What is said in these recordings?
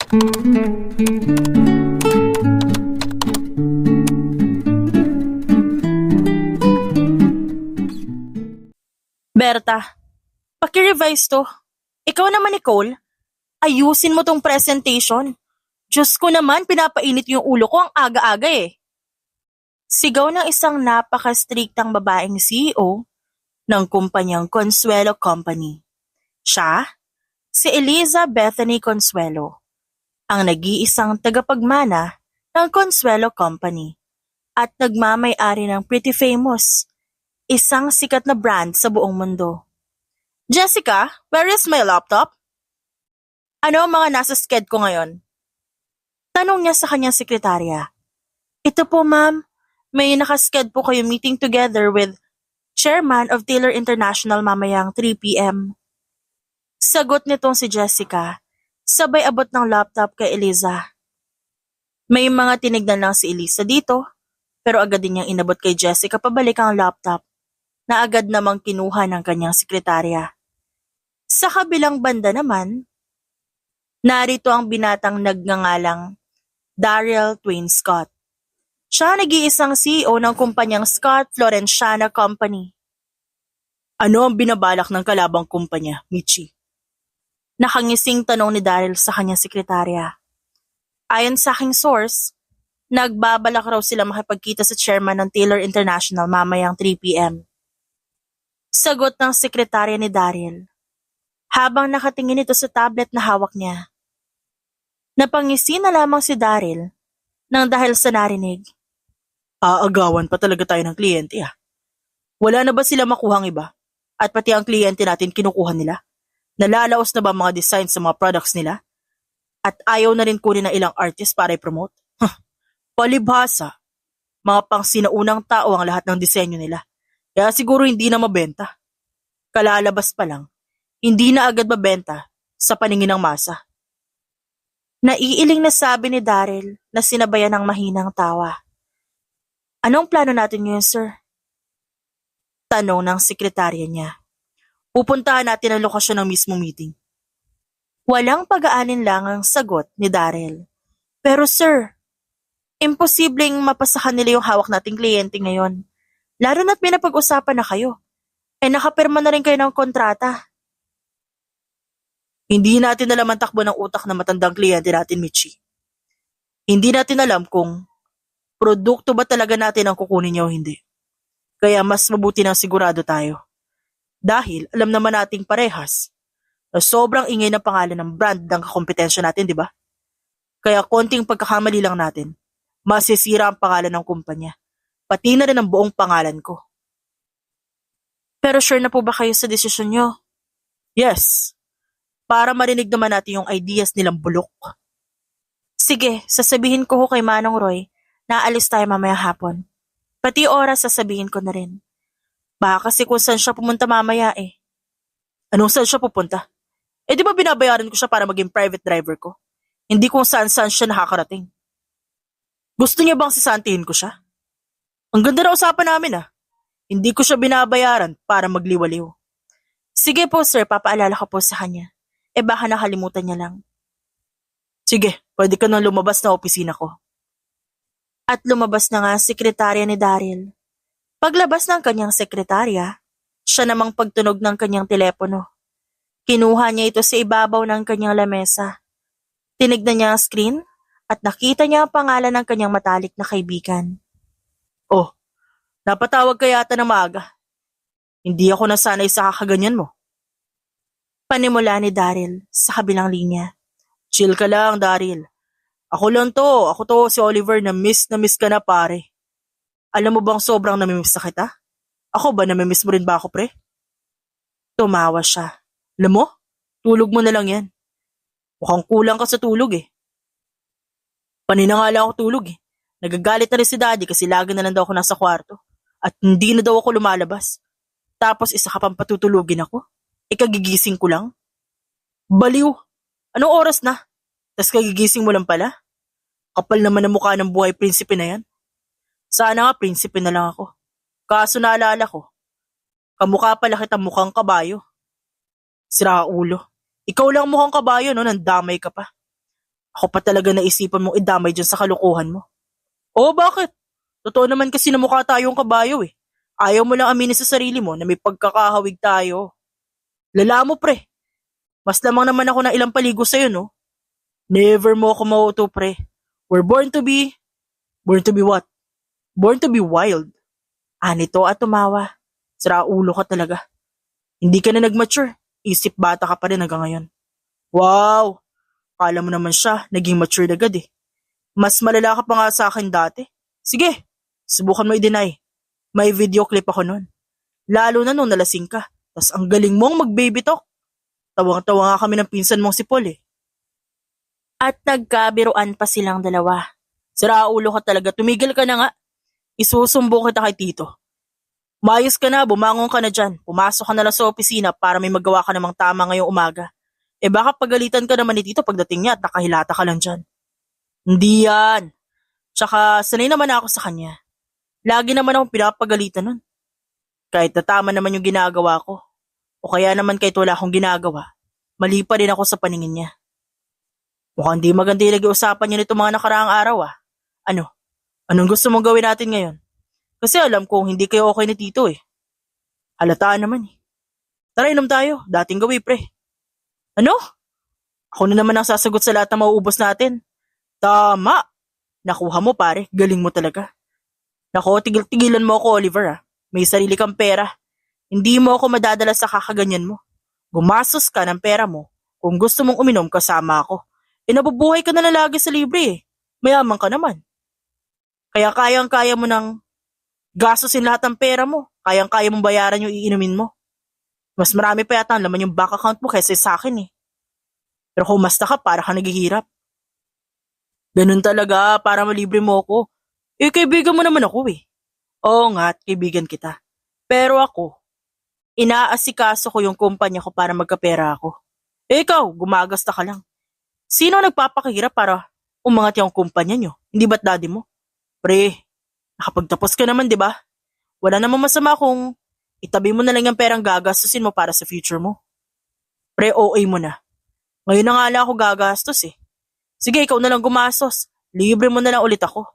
Berta, paki-revise to. Ikaw naman, Nicole, ayusin mo tong presentation. Diyos ko naman, pinapainit yung ulo ko ang aga-aga eh. Sigaw ng isang napaka-striktang babaeng CEO ng kumpanyang Consuelo Company. Siya, si Eliza Bethany Consuelo, ang nag-iisang tagapagmana ng Consuelo Company at nagmamay-ari ng Pretty Famous, isang sikat na brand sa buong mundo. Jessica, where is my laptop? Ano ang mga nasa sked ko ngayon? Tanong niya sa kanyang sekretarya. Ito po ma'am, may nakasked po kayo meeting together with Chairman of Taylor International mamayang 3 p.m. Sagot nitong si Jessica, sabay abot ng laptop kay Eliza. May mga tinignan lang si Eliza dito, pero agad din niyang inabot kay Jessica pabalik ang laptop na agad namang kinuha ng kanyang sekretarya. Sa kabilang banda naman, narito ang binatang nagngangalang Daryl Twain Scott. Siya nag-iisang CEO ng kumpanyang Scott Florenciana Company. Ano ang binabalak ng kalabang kumpanya, Michi? Nakangising tanong ni Daryl sa kanyang sekretarya. Ayon sa aking source, nagbabalak raw sila makipagkita sa chairman ng Taylor International mamayang 3 p.m. Sagot ng sekretarya ni Daryl, habang nakatingin ito sa tablet na hawak niya. Napangisi na lamang si Daryl nang dahil sa narinig. Aagawan pa talaga tayo ng kliyente ah. Wala na ba sila makuhang iba? At pati ang kliyente natin kinukuha nila? Nalalaos na ba mga designs sa mga products nila? At ayaw na rin kunin ng ilang artist para i-promote? Palibhasa. Mga pang sinaunang tao ang lahat ng disenyo nila. Kaya siguro hindi na mabenta. Kalalabas pa lang, hindi na agad mabenta sa paningin ng masa. Naiiling na sabi ni Daryl na sinabayan ng mahinang tawa. Anong plano natin ngayon, sir? Tanong ng sekretarya niya. Pupuntahan natin ang lokasyon ng mismo meeting. Walang pag-aanin lang ang sagot ni Daryl. Pero sir, imposibleng mapasahan nila yung hawak nating kliyente ngayon. Lalo na't may napag-usapan na kayo. Nakapirma na rin kayo ng kontrata. Hindi natin alam ang takbo ng utak na matandang kliyente natin, Michi. Hindi natin alam kung produkto ba talaga natin ang kukunin niya o hindi. Kaya mas mabuti nang sigurado tayo. Dahil alam naman nating parehas na sobrang ingay ng pangalan ng brand ng kakompetensya natin, di ba? Kaya konting pagkakamali lang natin, masisira ang pangalan ng kumpanya. Pati na rin ang buong pangalan ko. Pero sure na po ba kayo sa desisyon nyo? Yes. Para marinig naman natin yung ideas nilang bulok. Sige, sasabihin ko ho kay Manong Roy na aalis tayo mamaya hapon. Pati oras sasabihin ko na rin. Baka kasi kung saan siya pumunta mamaya eh. Anong saan siya pupunta? Di ba binabayaran ko siya para maging private driver ko? Hindi kung saan-saan siya nakakarating. Gusto niya bang sisantihin ko siya? Ang ganda na usapan namin ah. Hindi ko siya binabayaran para magliwaliw. Sige po sir, papaalala ko po sa kanya. Baka nakalimutan niya lang. Sige, pwede ka nang lumabas na opisina ko. At lumabas na nga ang sekretarya ni Daryl. Paglabas ng kanyang sekretarya, siya namang pagtunog ng kanyang telepono. Kinuha niya ito sa ibabaw ng kanyang lamesa. Tinignan niya ang screen at nakita niya ang pangalan ng kanyang matalik na kaibigan. Oh, napatawag ka yata ng maaga. Hindi ako nasanay sa kakaganyan mo. Panimula ni Daryl sa kabilang linya. Chill ka lang, Daryl. Ako to, si Oliver na miss ka na pare. Alam mo bang sobrang namimiss na kita? Ako ba namimiss mo rin ba ako pre? Tumawa siya. Alam mo, tulog mo na lang yan. Mukhang kulang ka sa tulog eh. Panina nga lang ako tulog eh. Nagagalit na rin si daddy kasi lagi na lang daw ako nasa kwarto. At hindi na daw ako lumalabas. Tapos isa ka pang patutulugin ako. Ikagigising ko lang. Baliw. Anong oras na? Tas kagigising mo lang pala? Kapal naman ang mukha ng buhay prinsipe na yan. Sana nga prinsipe na lang ako. Kaso naalala ko, kamukha pala kitang mukhang kabayo. Sira ulo. Ikaw lang mukhang kabayo no, nandamay ka pa. Ako pa talaga naisipan mong idamay dyan sa kalukuhan mo. Oo, bakit? Totoo naman kasi na mukha tayong kabayo eh. Ayaw mo lang aminin sa sarili mo na may pagkakahawig tayo. Lala mo pre, mas lamang naman ako ng ilang paligo sa'yo no? Never mo ako mauto pre. We're born to be what? Born to be wild. Nito at tumawa. Sira ulo ka talaga. Hindi ka na nag-mature. Isip bata ka pa rin hanggang ngayon. Wow! Kala mo naman siya, naging mature agad eh. Mas malala ka pa nga sa akin dati. Sige, subukan mo i-deny. May video clip ako nun. Lalo na nung nalasing ka. Tas ang galing mong mag-baby talk. Tawang-tawa nga kami ng pinsan mong si Paul eh. At nagkabiruan pa silang dalawa. Sira ulo ka talaga, tumigil ka na nga. Isusumbo kita kay Tito. Mayos ka na, bumangon ka na dyan. Pumasok ka na lang sa opisina para may magawa ka namang tama ngayong umaga. Baka pagalitan ka naman ni Tito pagdating niya at nakahilata ka lang dyan. Hindi yan. Tsaka sanay naman ako sa kanya. Lagi naman akong pinapagalitan nun. Kahit na tama naman yung ginagawa ko. O kaya naman kahit wala akong ginagawa, mali pa rin ako sa paningin niya. Mukhang di maganda yung nag-uusapan niya nito mga nakaraang araw ah. Anong gusto mong gawin natin ngayon? Kasi alam kong hindi kayo okay ni Tito eh. Halataan naman eh. Tara inom tayo, dating gawi pre. Ano? Ako na naman ang sasagot sa lahat na mauubos natin. Tama! Nakuha mo pare, galing mo talaga. Nako, tigil-tigilan mo ako Oliver ah. May sarili kang pera. Hindi mo ako madadala sa kakaganyan mo. Gumastos ka ng pera mo. Kung gusto mong uminom kasama ako. Nabubuhay ka na lang lagi sa libre eh. Mayaman ka naman. Kaya kayang-kaya mo nang gastusin lahat ng pera mo. Kayang-kaya mong bayaran yung iinumin mo. Mas marami pa yata ang laman yung bank account mo kaysa sa akin eh. Pero kung masta ka, para ka naghihirap. Ganun talaga, para malibre mo ako. Kaibigan mo naman ako eh. Oo nga, kaibigan kita. Pero ako, inaasikaso ko yung kumpanya ko para magkapera ako. Ikaw, gumagasta ka lang. Sino nagpapakahirap para umangat yung kumpanya nyo? Hindi ba't daddy mo? Pre, nakapagtapos ka naman, di ba? Wala namang masama kung itabi mo na lang yung perang gagastusin mo para sa future mo. Pre, OA mo na. Ngayon na nga lang ako gagastos eh. Sige, ikaw na lang gumastos. Libre mo na lang ulit ako.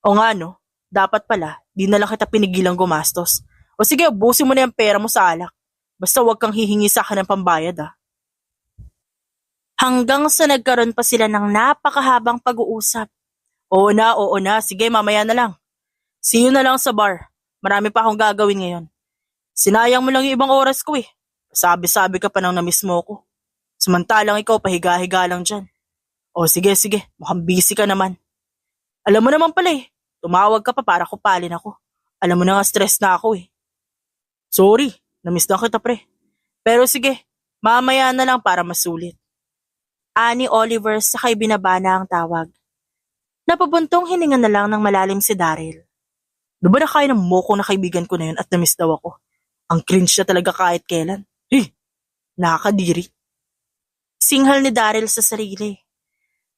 O nga no, dapat pala, di na lang kita pinigilang gumastos. O sige, ubusin mo na yung pera mo sa alak. Basta huwag kang hihingi sa akin ng pambayad ah. Hanggang sa nagkaroon pa sila ng napakahabang pag-uusap. Oo na, sige mamaya na lang. See you na lang sa bar. Marami pa akong gagawin ngayon. Sinayang mo lang yung ibang oras ko eh. Sabi-sabi ka pa nang namiss mo ko. Samantalang ikaw pahiga-higa lang dyan. O sige, mukhang busy ka naman. Alam mo naman pala eh, tumawag ka pa para kupalin ako. Alam mo na nga stress na ako eh. Sorry, namiss na kita pre. Pero sige, mamaya na lang para masulit. Ani Oliver sakay binaba na ang tawag. Napabuntong hininga na lang ng malalim si Daryl. Di ba nakaya ng moko na kaibigan ko na yun at namiss daw ako? Ang cringe siya talaga kahit kailan. Nakakadiri. Singhal ni Daryl sa sarili.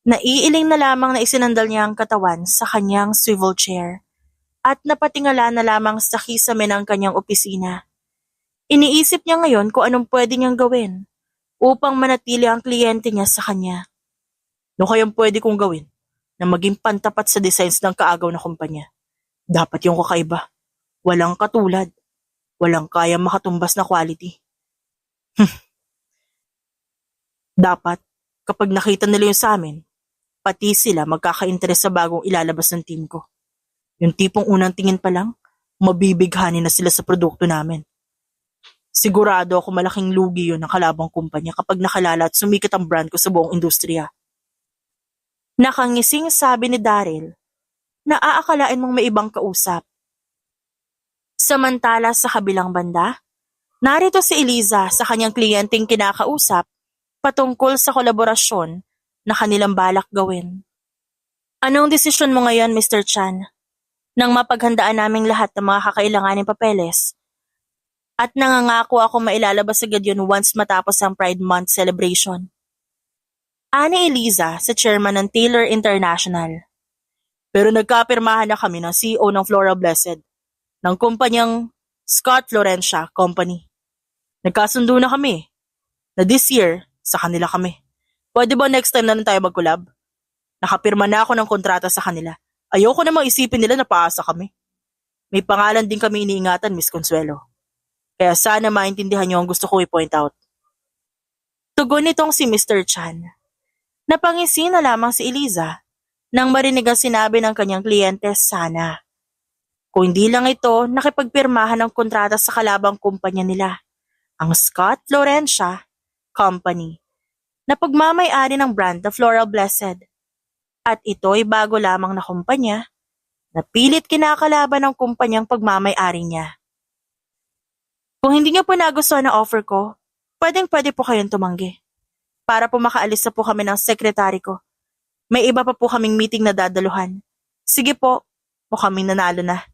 Naiiling na lamang na isinandal niya ang katawan sa kanyang swivel chair at napatingala na lamang sa kisame ng kanyang opisina. Iniisip niya ngayon kung anong pwede niyang gawin upang manatili ang kliyente niya sa kanya. Ano kayang pwede kong gawin na maging pantapat sa designs ng kaagaw na kumpanya? Dapat yung kakaiba. Walang katulad. Walang kayang makatumbas na quality. Dapat, kapag nakita nila yung sa amin, pati sila magkaka-interes sa bagong ilalabas ng team ko. Yung tipong unang tingin pa lang, mabibighani na sila sa produkto namin. Sigurado ako malaking lugi yun ng kalabang kumpanya kapag nakalala at sumikat ang brand ko sa buong industriya. Nakangising sabi ni Daryl na aakalain mong may ibang kausap. Samantala sa kabilang banda, narito si Eliza sa kanyang kliyenteng kinakausap patungkol sa kolaborasyon na kanilang balak gawin. Anong desisyon mo ngayon, Mr. Chan? Nang mapaghandaan naming lahat ng mga kakailanganing papeles at nangangako ako mailalabas agad yun once matapos ang Pride Month celebration. Ani Eliza sa chairman ng Taylor International. Pero nagkapirmahan na kami ng CEO ng Flora Blessed ng kumpanyang Scott Florencia Company. Nagkasundo na kami na this year sa kanila kami. Pwede ba next time na lang tayo mag-collab? Nakapirma na ako ng kontrata sa kanila. Ayoko namang isipin nila na paasa kami. May pangalan din kami iniingatan, Miss Consuelo. Kaya sana maintindihan niyo ang gusto ko i-point out. Tugon nitong si Mr. Chan. Napangisi na lamang si Eliza nang marinig ang sinabi ng kanyang kliyente sana. Kung hindi lang ito nakipagpirmahan ng kontrata sa kalabang kumpanya nila, ang Scott Florencia Company, na pagmamay-ari ng brand na Floral Blessed. At ito ay bago lamang na kumpanya na pilit kinakalaban ng kumpanyang pagmamay-ari niya. Kung hindi niyo po nagustuhan ang offer ko, pwedeng-pwede po kayong tumanggi. Para po makaalis na po kami ng sekretary ko. May iba pa po kaming meeting na dadaluhan. Sige po, mukhang nanalo na.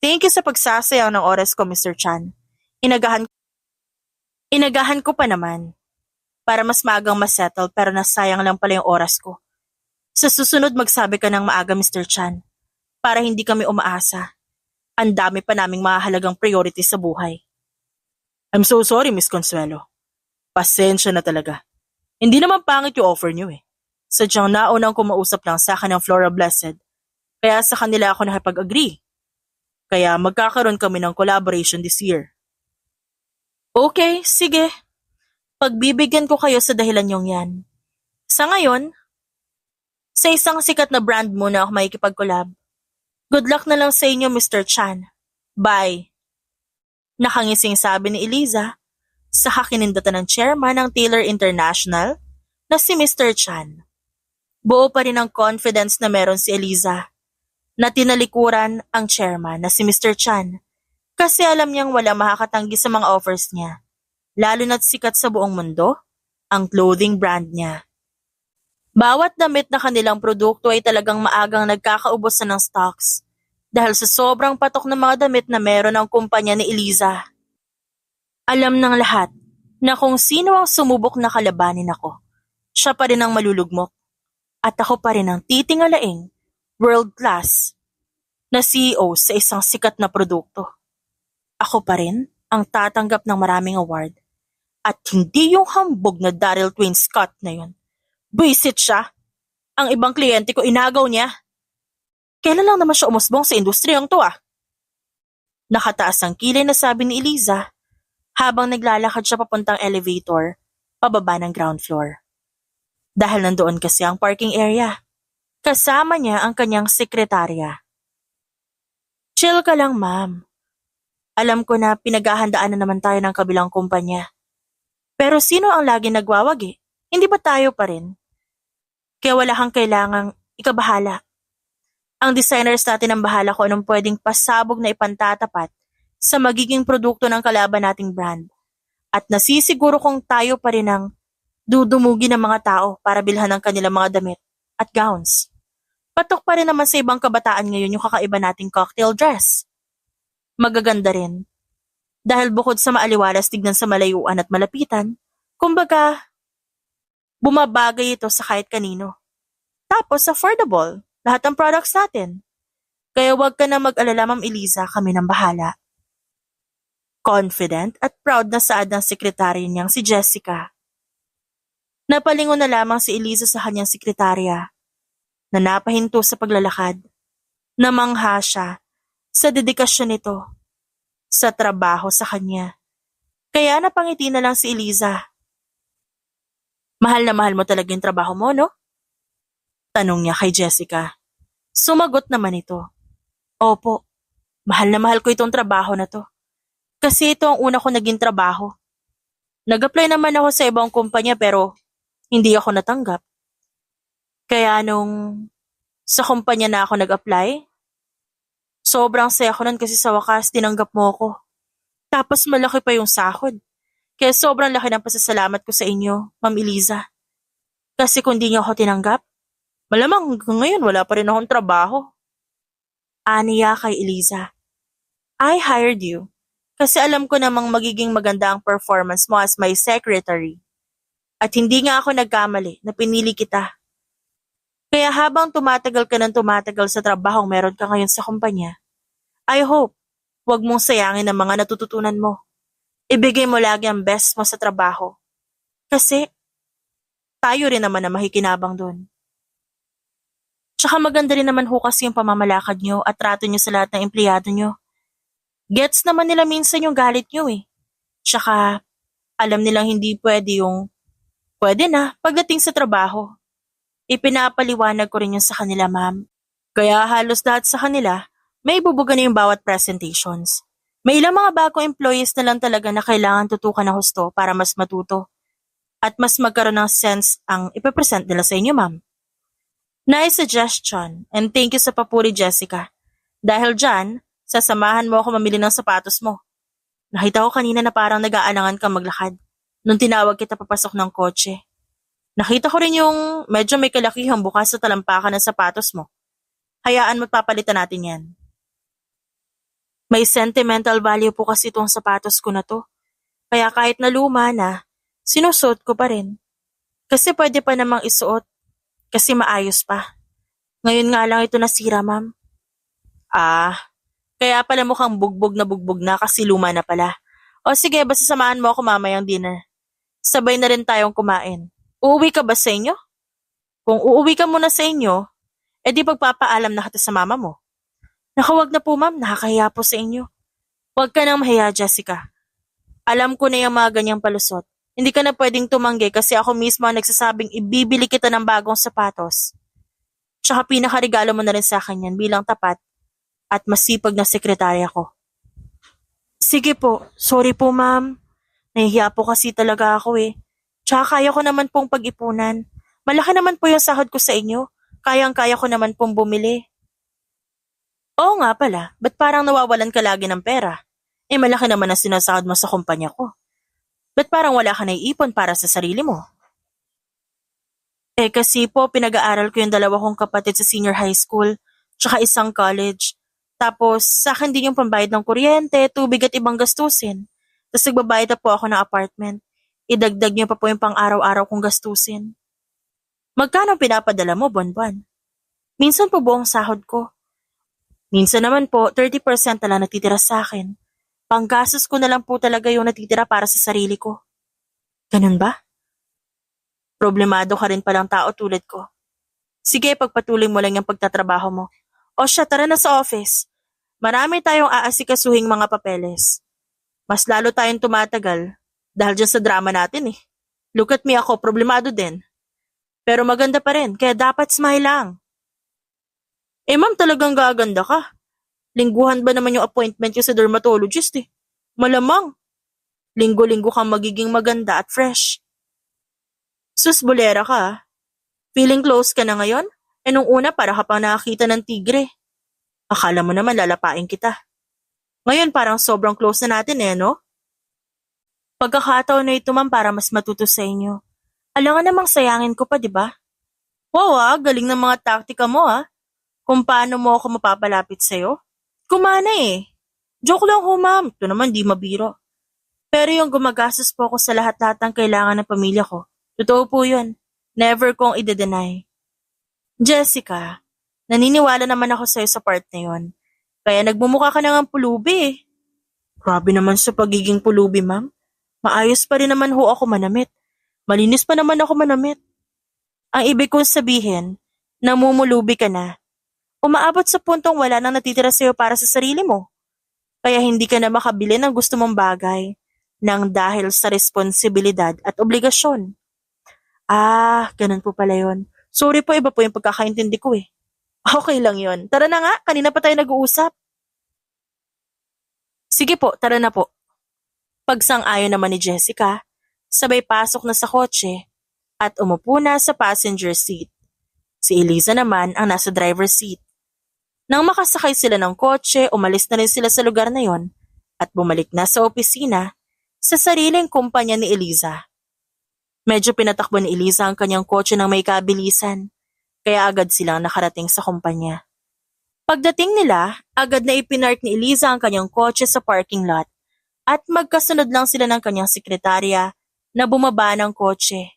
Thank you sa pagsasayang ng oras ko, Mr. Chan. Inagahan ko pa naman. Para mas maagang masettle pero nasayang lang pala yung oras ko. Sa susunod magsabi ka ng maaga, Mr. Chan. Para hindi kami umaasa. Ang dami pa naming mahalagang priority sa buhay. I'm so sorry, Miss Consuelo. Pasensya na talaga. Hindi naman pangit yung offer niyo eh. Sadyang naunang kumausap lang sa akin ng Flora Blessed. Kaya sa kanila ako nakipag-agree. Kaya magkakaroon kami ng collaboration this year. Okay, sige. Pagbibigyan ko kayo sa dahilan niyong yan. Sa ngayon, sa isang sikat na brand muna ako makikipag-collab. Good luck na lang sa inyo, Mr. Chan. Bye. Nakangising sabi ni Eliza sa kakinindatan ng chairman ng Taylor International na si Mr. Chan. Buo pa rin ang confidence na meron si Eliza na tinalikuran ang chairman na si Mr. Chan kasi alam niyang wala makakatanggi sa mga offers niya, lalo na't sikat sa buong mundo ang clothing brand niya. Bawat damit na kanilang produkto ay talagang maagang nagkakaubos na ng stocks dahil sa sobrang patok ng mga damit na meron ang kumpanya ni Eliza. Alam ng lahat na kung sino ang sumubok na kalabanin ako, siya pa rin ang malulugmok at ako pa rin ang titingalaing world class na CEO sa isang sikat na produkto. Ako pa rin ang tatanggap ng maraming award at hindi yung hambog na Daryl Twin Scott na yun. Buisit siya. Ang ibang kliyente ko inagaw niya. Kailan lang naman siya umusbong sa industriyang to ah? Nakataas ang kilay na sabi ni Eliza habang naglalakad siya papuntang elevator pababa ng ground floor. Dahil nandoon kasi ang parking area. Kasama niya ang kanyang sekretarya. Chill ka lang, ma'am. Alam ko na pinaghahandaan na naman tayo ng kabilang kumpanya. Pero sino ang lagi nagwawagi? Hindi ba tayo pa rin? Kaya wala kang kailangang ikabahala. Ang designers natin ang bahala kung anong pwedeng pasabog na ipantatapat sa magiging produkto ng kalaban nating brand. At nasisiguro kong tayo pa rin ang dudumugi ng mga tao para bilhan ng kanilang mga damit at gowns. Patok pa rin naman sa ibang kabataan ngayon yung kakaiba nating cocktail dress. Magaganda rin. Dahil bukod sa maaliwalas tignan sa malayuan at malapitan, kumbaga, bumabagay ito sa kahit kanino. Tapos affordable. Lahat ng products natin. Kaya huwag ka na mag-alala, Ma'am Eliza, kami nang bahala. Confident at proud na saad ng sekretary niyang si Jessica. Napalingon na lamang si Eliza sa kanyang sekretarya na napahinto sa paglalakad. Namangha siya sa dedikasyon nito sa trabaho sa kanya. Kaya napangiti na lang si Eliza. Mahal na mahal mo talaga yung trabaho mo, no? Tanong niya kay Jessica. Sumagot naman ito. Opo, mahal na mahal ko itong trabaho na to. Kasi ito ang una ko naging trabaho. Nag-apply naman ako sa ibang kumpanya pero hindi ako natanggap. Kaya nung sa kumpanya na ako nag-apply, sobrang saya ko nun kasi sa wakas tinanggap mo ako. Tapos malaki pa yung sahod. Kaya sobrang laki ng pasasalamat ko sa inyo, Ma'am Eliza. Kasi kung di niyo ako tinanggap, malamang hanggang ngayon wala pa rin akong trabaho. Aniya kay Eliza. I hired you kasi alam ko namang magiging maganda ang performance mo as my secretary. At hindi nga ako nagkamali na pinili kita. Kaya habang tumatagal ka ng tumatagal sa trabaho meron ka ngayon sa kumpanya, I hope wag mong sayangin ang mga natututunan mo. Ibigay mo lagi ang best mo sa trabaho. Kasi tayo rin naman na makikinabang doon. Tsaka maganda rin naman ho kasi yung pamamalakad nyo at trato nyo sa lahat ng empleyado nyo. Gets naman nila minsan yung galit nyo eh. Tsaka alam nilang hindi pwede yung pwede na pagdating sa trabaho. Ipinapaliwanag ko rin yun sa kanila, ma'am. Kaya halos lahat sa kanila, may bubuga na yung bawat presentations. May ilang mga bagong employees na lang talaga na kailangan tutukan ng husto para mas matuto. At mas magkaroon ng sense ang ipapresent nila sa inyo, ma'am. Nice suggestion and thank you sa papuri, Jessica. Dahil dyan, sasamahan mo ako mamili ng sapatos mo. Nakita ko kanina na parang nag-aalangan ka maglakad nung tinawag kita papasok ng kotse. Nakita ko rin yung medyo may kalakihang bukas sa talampakan ng sapatos mo. Hayaan mo't papalitan natin yan. May sentimental value po kasi itong sapatos ko na to. Kaya kahit na luma na, sinusuot ko pa rin. Kasi pwede pa namang isuot. Kasi maayos pa. Ngayon nga lang ito nasira, ma'am. Kaya pala mukhang bugbog na kasi luma na pala. O sige, basta samahan mo ako mamayang dinner. Sabay na rin tayong kumain. Uuwi ka ba sa inyo? Kung uuwi ka muna sa inyo, edi pagpapaalam na kita sa mama mo. Nakawag na po, ma'am, nakakahiya po sa inyo. Huwag ka nang mahiya, Jessica. Alam ko na yung mga ganyang palusot. Hindi ka na pwedeng tumanggi kasi ako mismo ang nagsasabing ibibili kita ng bagong sapatos. Tsaka pinakaregalo mo na rin sa akin yan bilang tapat at masipag na sekretarya ko. Sige po, sorry po, ma'am. Nahihiya po kasi talaga ako eh. Tsaka kaya ko naman pong pag-ipunan. Malaki naman po yung sahod ko sa inyo. Kayang-kaya ko naman pong bumili. Oo nga pala, ba't parang nawawalan ka lagi ng pera? Eh malaki naman ang sinasahod mo sa kumpanya ko. Ba't parang wala ka naiipon para sa sarili mo? Eh kasi po pinag-aaral ko yung dalawa kong kapatid sa senior high school, tsaka isang college. Tapos sa akin din yung pambayad ng kuryente, tubig at ibang gastusin. Tapos nagbabayad na po ako ng apartment. Idagdag niyo pa po yung pang-araw-araw kong gastusin. Magkano pinapadala mo, buwan-buwan? Minsan po buong sahod ko. Minsan naman po, 30% na lang natitira sa akin. Panggastos ko na lang po talaga yung natitira para sa sarili ko. Ganun ba? Problemado ka rin palang tao tulad ko. Sige, pagpatuloy mo lang yung pagtatrabaho mo. O siya, tara na sa office. Marami tayong aasikasuhing mga papeles. Mas lalo tayong tumatagal dahil dyan sa drama natin eh. Look at me, ako, problemado din. Pero maganda pa rin, kaya dapat smile lang. Eh ma'am, talagang gaganda ka. Lingguhan ba naman yung appointment ko sa dermatologist eh? Malamang. Linggo-linggo kang magiging maganda at fresh. Sus, bolera ka ah. Feeling close ka na ngayon? Eh nung una para ka pang nakakita ng tigre. Akala mo naman lalapain kita. Ngayon parang sobrang close na natin eh, no? Pagkakataon na ito ma'am para mas matuto sa inyo. Alangan namang sayangin ko pa, di ba? Wow galing ng mga taktika mo ah. Kung paano mo ako mapapalapit sa'yo. Kumana eh. Joke lang ho ma'am, ito naman di mabiro. Pero yung gumagastos po ako sa lahat-lahat ng kailangan ng pamilya ko. Totoo po yun. Never kong ide-deny. Jessica, naniniwala naman ako sa'yo sa part na yun. Kaya nagmumukha ka na ng pulubi eh. Grabe naman sa pagiging pulubi ma'am. Maayos pa rin naman ho ako manamit. Malinis pa naman ako manamit. Ang ibig kong sabihin, namumulubi ka na. Umaabot sa puntong wala nang natitira sa'yo para sa sarili mo. Kaya hindi ka na makabili ng gusto mong bagay nang dahil sa responsibilidad at obligasyon. Ganun po pala yun. Sorry po, iba po yung pagkakaintindi ko eh. Okay lang yun. Tara na nga, kanina pa tayo nag-uusap. Sige po, tara na po. Pagsang-ayon naman ni Jessica, sabay pasok na sa kotse at umupo na sa passenger seat. Si Eliza naman ang nasa driver's seat. Nang makasakay sila ng kotse, umalis na rin sila sa lugar na yon at bumalik na sa opisina sa sariling kumpanya ni Eliza. Medyo pinatakbo ni Eliza ang kanyang kotse ng may kabilisan, kaya agad silang nakarating sa kumpanya. Pagdating nila, agad na ipinark ni Eliza ang kanyang kotse sa parking lot at magkasunod lang sila ng kanyang sekretarya na bumaba ng kotse.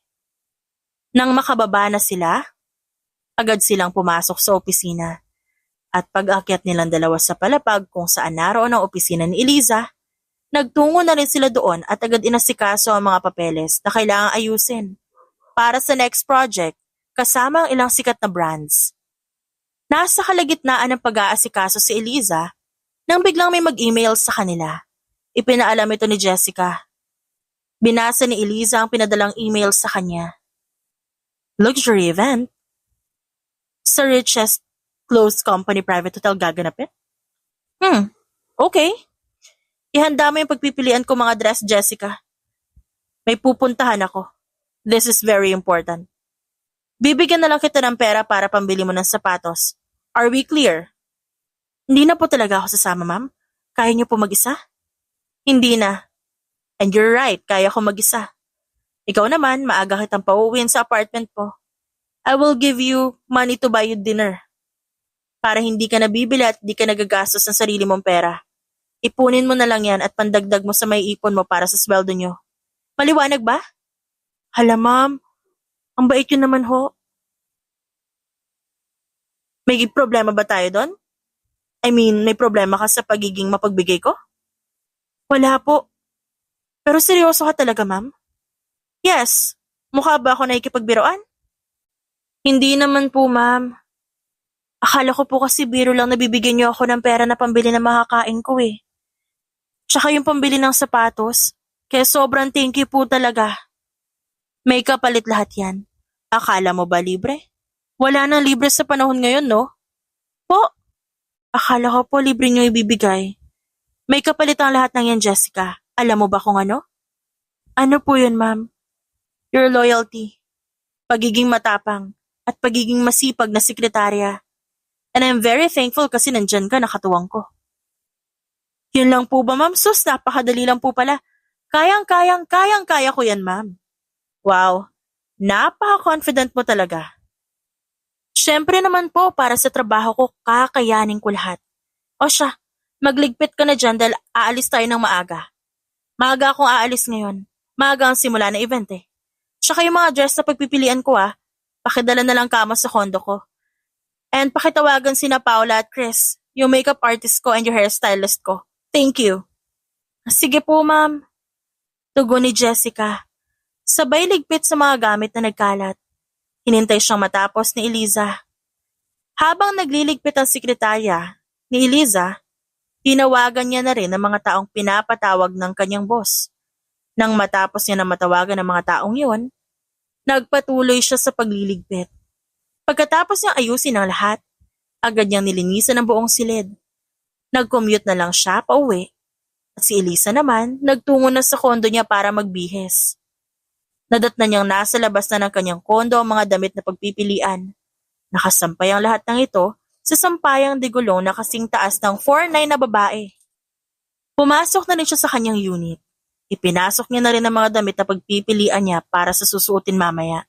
Nang makababa na sila, agad silang pumasok sa opisina. At pag-akyat nilang dalawa sa palapag kung saan naroon ang opisina ni Eliza, nagtungo na rin sila doon at agad inasikaso ang mga papeles na kailangang ayusin. para sa next project kasama ang ilang sikat na brands. Nasa kalagitnaan ng pag-aasikaso si Eliza nang biglang may mag-email sa kanila. Ipinaalam ito ni Jessica. Binasa ni Eliza ang pinadalang email sa kanya. Luxury event? Sa richest closed company private hotel gaganapin? Okay. Ihanda mo yung pagpipilian ko mga dress, Jessica. May pupuntahan ako. This is very important. Bibigyan na lang kita ng pera para pambili mo ng sapatos. Are we clear? Hindi na po talaga ako sasama, ma'am. Kaya niyo po mag-isa? Hindi na. And you're right, kaya ko mag-isa. Ikaw naman, maaga kitang pauwiin sa apartment ko. I will give you money to buy you dinner. Para hindi ka nabibili at hindi ka nagagastos ng sarili mong pera. Ipunin mo na lang yan at pandagdag mo sa may ipon mo para sa sweldo nyo. Maliwanag ba? Hala ma'am, ang bait yun naman ho. May problema ba tayo doon? I mean, may problema ka sa pagiging mapagbigay ko? Wala po. Pero seryoso ka talaga, ma'am? Yes. Mukha ba ako nakikipagbiroan? Hindi naman po, ma'am. Akala ko po kasi biro lang nabibigyan niyo ako ng pera na pambili ng makakain ko eh. Tsaka yung pambili ng sapatos. Kaya sobrang thank you po talaga. May kapalit lahat yan. Akala mo ba libre? Wala nang libre sa panahon ngayon, no? Po? Akala ko po libre niyo ibibigay. May kapalit ang lahat ng yan, Jessica. Alam mo ba kung ano? Ano po yun, ma'am? Your loyalty. Pagiging matapang. At pagiging masipag na sekretarya. And I'm very thankful kasi nandyan ka, nakatuwang ko. Yun lang po ba, ma'am? Sus, napakadali lang po pala. Kayang-kaya ko yan, ma'am. Wow, napaka-confident mo talaga. Siyempre naman po, para sa trabaho ko, kakayanin ko lahat. O siya, magligpit ka na dyan dahil aalis tayo ng maaga. Maaga akong aalis ngayon. Maaga ang simula ng event eh. Tsaka yung mga dress na pagpipilian ko pakidala na lang kamo sa kondo ko. And pakitawagan sina Paula at Chris, yung makeup artist ko and yung hairstylist ko. Thank you. Sige po, ma'am. Tugon ni Jessica. Sabay ligpit sa mga gamit na nagkalat. Hinintay siyang matapos ni Eliza. Habang nagliligpit ang sekretarya ni Eliza, tinawagan niya na rin ang mga taong pinapatawag ng kanyang boss. Nang matapos niya na matawagan ang mga taong yun, nagpatuloy siya sa pagliligpit. Pagkatapos niyang ayusin ang lahat, agad niyang nilinisan ang buong silid. Nag-commute na lang siya pauwi. At si Eliza naman, nagtungo na sa kondo niya para magbihis. Nadatnan niyang nasa labas na ng kanyang kondo ang mga damit na pagpipilian. Nakasampay ang lahat ng ito sa sampayang digulong na kasing taas ng 4'9" na babae. Pumasok na rin siya sa kanyang unit. Ipinasok niya na rin ang mga damit na pagpipilian niya para sa susuotin mamaya.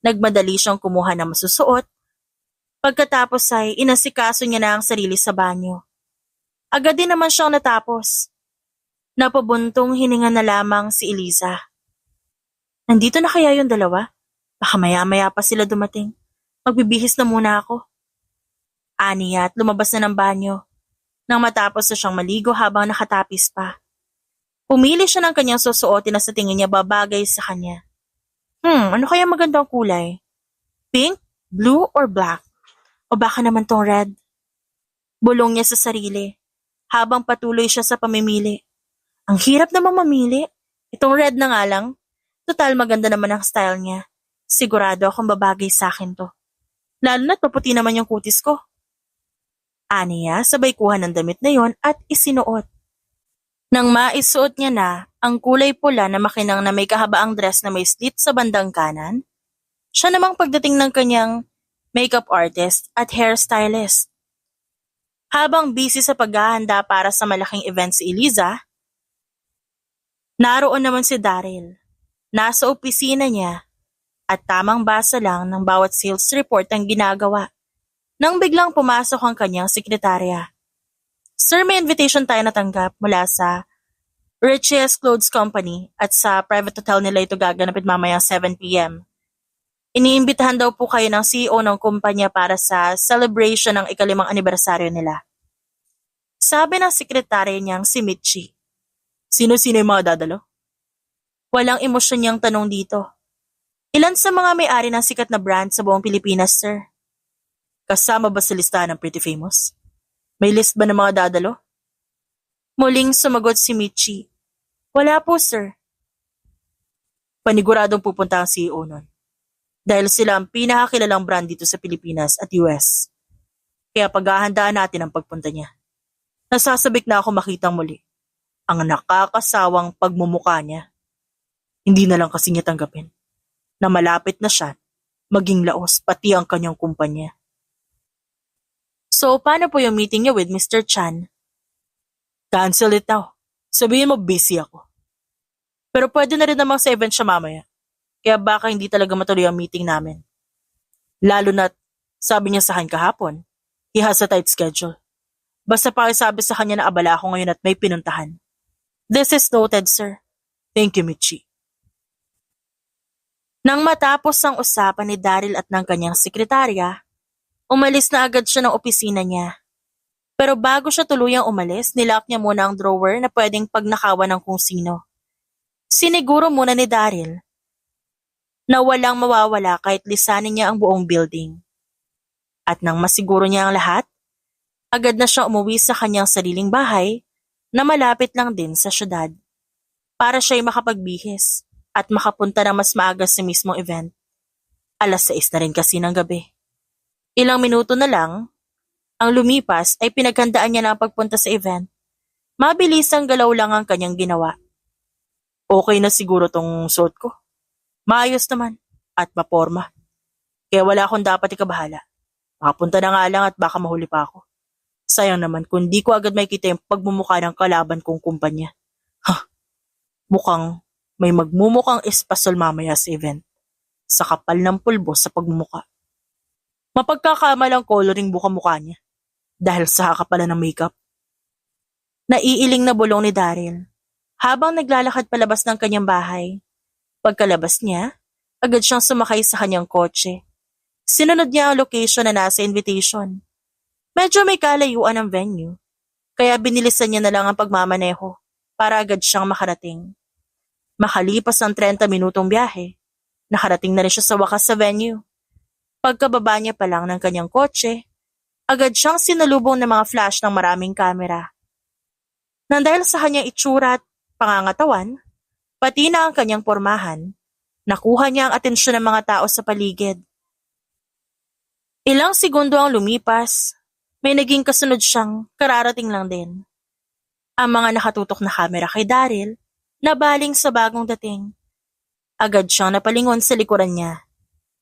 Nagmadali siyang kumuha ng masusuot. Pagkatapos ay inasikaso niya na ang sarili sa banyo. Agad din naman siyang natapos. Napabuntong hininga na lamang si Eliza. Nandito na kaya yung dalawa? Baka maya-maya pa sila dumating. Magbibihis na muna ako. Aniya at lumabas na ng banyo. Nang matapos na siyang maligo habang nakatapis pa. Pumili siya ng kanyang susuotin na sa tingin niya babagay sa kanya. Ano kaya magandang kulay? Pink, blue, or black? O baka naman tong red? Bulong niya sa sarili, habang patuloy siya sa pamimili. Ang hirap namang mamili. Itong red na nga lang. Total maganda naman ang style niya. Sigurado akong babagay sa akin to. Lalo na't maputi naman yung kutis ko. Aniya, sabay kuha ng damit na yon at isinuot. Nang maisuot niya na ang kulay pula na makinang na may kahabaang dress na may slit sa bandang kanan, siya namang pagdating ng kanyang makeup artist at hairstylist. Habang busy sa paghahanda para sa malaking event si Eliza, naroon naman si Daryl. Nasa opisina niya at tamang basa lang ng bawat sales report ang ginagawa. Nang biglang pumasok ang kanyang sekretarya. Sir, may invitation tayo natanggap mula sa Richest Clothes Company at sa private hotel nila ito gaganapin mamayang 7 p.m. Iniimbitahan daw po kayo ng CEO ng kumpanya para sa celebration ng ika-5 anibersaryo nila. Sabi ng sekretarya niyang si Mitchie. Sino-sino yung mga dadalo? Walang emosyon niyang tanong dito. Ilan sa mga may-ari ng sikat na brand sa buong Pilipinas, sir? Kasama ba sa listahan ng Pretty Famous? May list ba ng mga dadalo? Muling sumagot si Michi. Wala po, sir. Paniguradong pupunta ang CEO nun. Dahil sila ang pinakakilalang brand dito sa Pilipinas at US. Kaya paghahandaan natin ang pagpunta niya. Nasasabik na ako makitang muli ang nakakasawang pagmumukha niya. Hindi na lang kasi niya tanggapin na malapit na siya maging laos pati ang kanyang kumpanya. So, paano po yung meeting niya with Mr. Chan? Cancel it now. Sabihin mo busy ako. Pero pwede na rin namang sa event siya mamaya. Kaya baka hindi talaga matuloy ang meeting namin. Lalo na't sabi niya sa akin kahapon, he has a tight schedule. Basta pakisabi sa kanya na abala ako ngayon at may pinuntahan. This is noted, sir. Thank you, Michi. Nang matapos ang usapan ni Daryl at ng kanyang sekretarya, umalis na agad siya ng opisina niya. Pero bago siya tuluyang umalis, nilock niya muna ang drawer na pwedeng pagnakawan ng kung sino. Siniguro muna ni Daryl na walang mawawala kahit lisanin niya ang buong building. At nang masiguro niya ang lahat, agad na siya umuwi sa kanyang sariling bahay na malapit lang din sa syudad para siya'y makapagbihis at makapunta na mas maaga sa mismong event. 6:00 na rin kasi ng gabi. Ilang minuto na lang, ang lumipas ay pinaghandaan niya na ang pagpunta sa event. Mabilisang galaw lang ang kanyang ginawa. Okay na siguro tong suot ko. Maayos naman at maporma. Kaya wala akong dapat ikabahala. Makapunta na nga lang at baka mahuli pa ako. Sayang naman kung di ko agad makita yung pagmumukha ng kalaban kong kumpanya. Mukhang may magmumukhang espasol mamaya sa event. Sa kapal ng pulbo sa pagmumukha. Mapagkakamalang coloring buka mukha niya. Dahil sa kakapalan ng makeup. Naiiling na bulong ni Daryl. Habang naglalakad palabas ng kanyang bahay. Pagkalabas niya, agad siyang sumakay sa kanyang kotse. Sinunod niya ang location na nasa invitation. Medyo may kalayuan ang venue, kaya binilisan niya na lang ang pagmamaneho para agad siyang makarating. Makalipas ang 30 minutong biyahe, nakarating na rin siya sa wakas sa venue. Pagkababa niya pa lang ng kanyang kotse, agad siyang sinalubong ng mga flash ng maraming kamera. Nang dahil sa kanyang itsura at pangangatawan, pati na ang kanyang pormahan, nakuha niya ang atensyon ng mga tao sa paligid. Ilang segundo ang lumipas, may naging kasunod siyang kararating lang din. Ang mga nakatutok na kamera kay Daryl, nabaling sa bagong dating. Agad siyang napalingon sa likuran niya.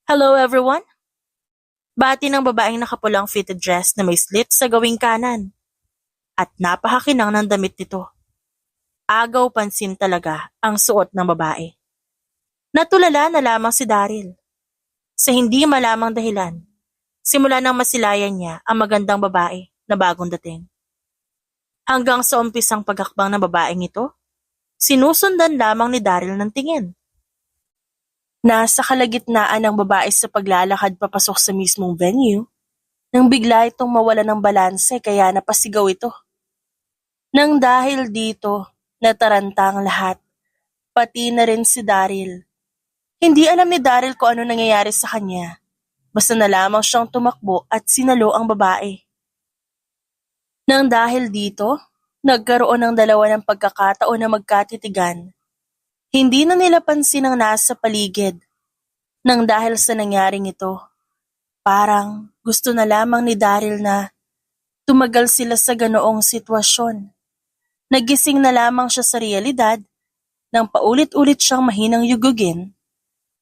Hello everyone? Bati ng babaeng nakapulang fitted dress na may slit sa gawing kanan. At napakakinang ng damit nito. Agaw pansin talaga ang suot ng babae. Natulala na lamang si Daryl. Sa hindi malamang dahilan, simula nang masilayan niya ang magandang babae na bagong dating. Hanggang sa umpisang paghakbang ng babaeng ito, sinusundan lamang ni Daryl ng tingin. Nasa kalagitnaan ng babae sa paglalakad papasok sa mismong venue, nang bigla itong mawala ng balanse kaya napasigaw ito. Nang dahil dito, nataranta ang lahat, pati na rin si Daryl. Hindi alam ni Daryl kung ano nangyayari sa kanya. Basta na lamang siyang tumakbo at sinalo ang babae. Nang dahil dito, nagkaroon ng dalawa ng pagkakataon na magkatitigan. Hindi na nila pansin ang nasa paligid. Nang dahil sa nangyaring ito, parang gusto na lamang ni Daryl na tumagal sila sa ganoong sitwasyon. Nagising na lamang siya sa realidad nang paulit-ulit siyang mahinang yugugin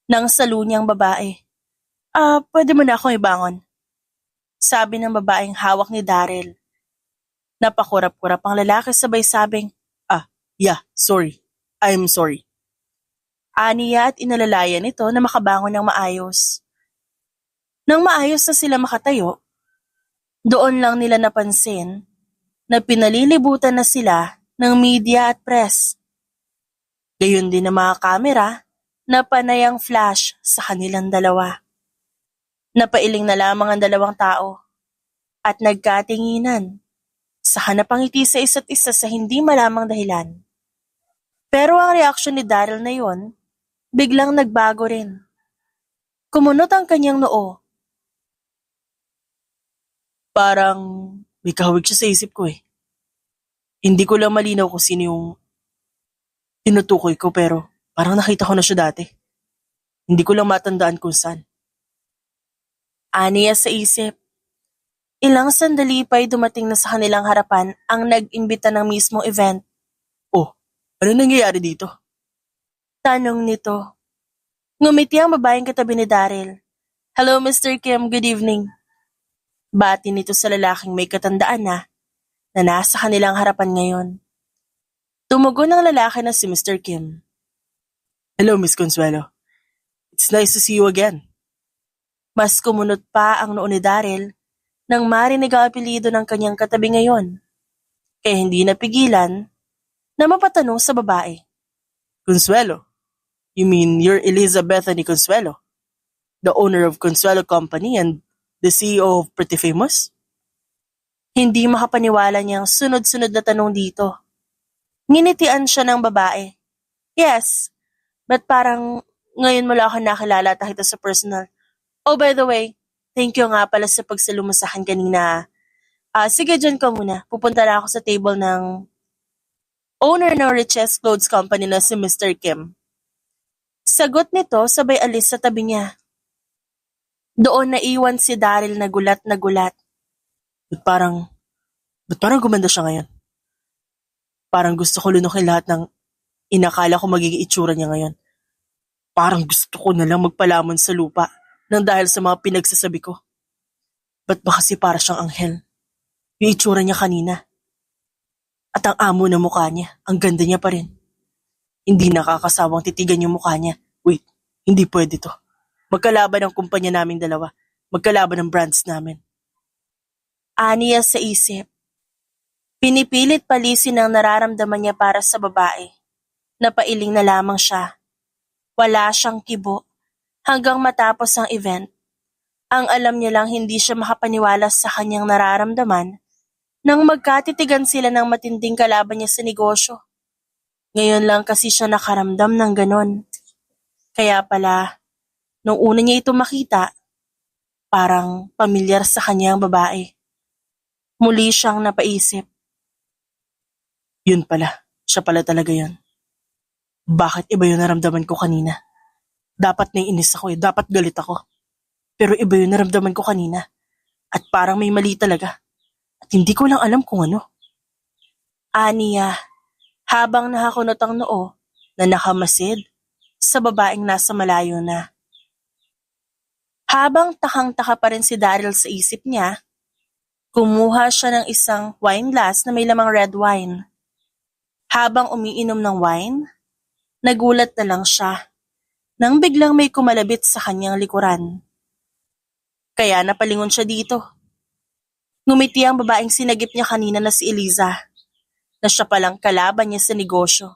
ng salunyang babae. Pwede mo na akong ibangon. Sabi ng babaeng hawak ni Daryl. Napakurap-kurap ang lalaki sabay sabing, yeah, sorry. I'm sorry. Aniya at inalalayan nito na makabangon ng maayos. Nang maayos na sila makatayo, doon lang nila napansin na pinalilibutan na sila ng media at press. Gayon din ang mga kamera na panayang flash sa kanilang dalawa. Napailing na lamang ang dalawang tao at nagkatinginan. Saka napangiti sa isa't isa sa hindi malamang dahilan. Pero ang reaksyon ni Daryl na yon, biglang nagbago rin. Kumunot ang kanyang noo. Parang may kahawig siya sa isip ko eh. Hindi ko lang malinaw kung sino yung tinutukoy ko pero parang nakita ko na siya dati. Hindi ko lang matandaan kung saan. Aniya sa isip. Ilang sandali pa'y dumating na sa kanilang harapan ang nag-imbita ng mismong event. Oh, ano nangyayari dito? Tanong nito. Ngumiti ang babaeng katabi ni Daryl. Hello Mr. Kim, good evening. Bati nito sa lalaking may katandaan na nasa kanilang harapan ngayon. Tumugon ang lalaki na si Mr. Kim. Hello Miss Consuelo. It's nice to see you again. Mas kumunot pa ang noo ni Daryl nang marinig ang apelyido ng kanyang katabi ngayon. Kaya hindi napigilan na mapatanong sa babae. Consuelo? You mean you're Elizabeth Bethany Consuelo? The owner of Consuelo Company and the CEO of Pretty Famous? Hindi makapaniwala niyang sunod-sunod na tanong dito. Nginitian siya ng babae. Yes, but parang ngayon mo lang ako nakilala at nakita sa personal. Oh, by the way, thank you nga pala sa pagsalumo sa akin kanina. Sige, dyan ka muna. Pupunta na ako sa table ng owner ng richest clothes company na si Mr. Kim. Sagot nito sabay alis sa tabi niya. Doon naiwan si Daryl na gulat na gulat. Ba't parang gumanda siya ngayon? Parang gusto ko lunukin lahat ng inakala ko magiging itsura niya ngayon. Parang gusto ko na lang magpalamon sa lupa nang dahil sa mga pinagsasabi ko. Ba't ba kasi para siyang anghel? Yung itsura niya kanina. At ang amo na mukha niya, ang ganda niya pa rin. Hindi nakakasawang titigan yung mukha niya. Wait, hindi pwede to. Magkalaban ang kumpanya naming dalawa. Magkalaban ang brands namin. Aniya sa isip. Pinipilit palisin ang nararamdaman niya para sa babae. Napailing na lamang siya. Wala siyang kibo. Hanggang matapos ang event, ang alam niya lang hindi siya makapaniwala sa kanyang nararamdaman nang magkatitigan sila ng matinding kalaban niya sa negosyo. Ngayon lang kasi siya nakaramdam ng ganon. Kaya pala, nung una niya ito makita, parang pamilyar sa kanyang babae. Muli siyang napaisip. Yun pala, siya pala talaga yun. Bakit iba yung naramdaman ko kanina? Dapat naiinis ako dapat galit ako. Pero iba yung naramdaman ko kanina. At parang may mali talaga. At hindi ko lang alam kung ano. Aniya, habang nakakunot ang noo na nakamasid sa babaeng nasa malayo na. Habang takang-taka pa rin si Daryl sa isip niya, kumuha siya ng isang wine glass na may lamang red wine. Habang umiinom ng wine, nagulat na lang siya nang biglang may kumalabit sa kanyang likuran. Kaya napalingon siya dito. Ngumiti ang babaeng sinagip niya kanina na si Eliza, na siya palang kalaban niya sa negosyo.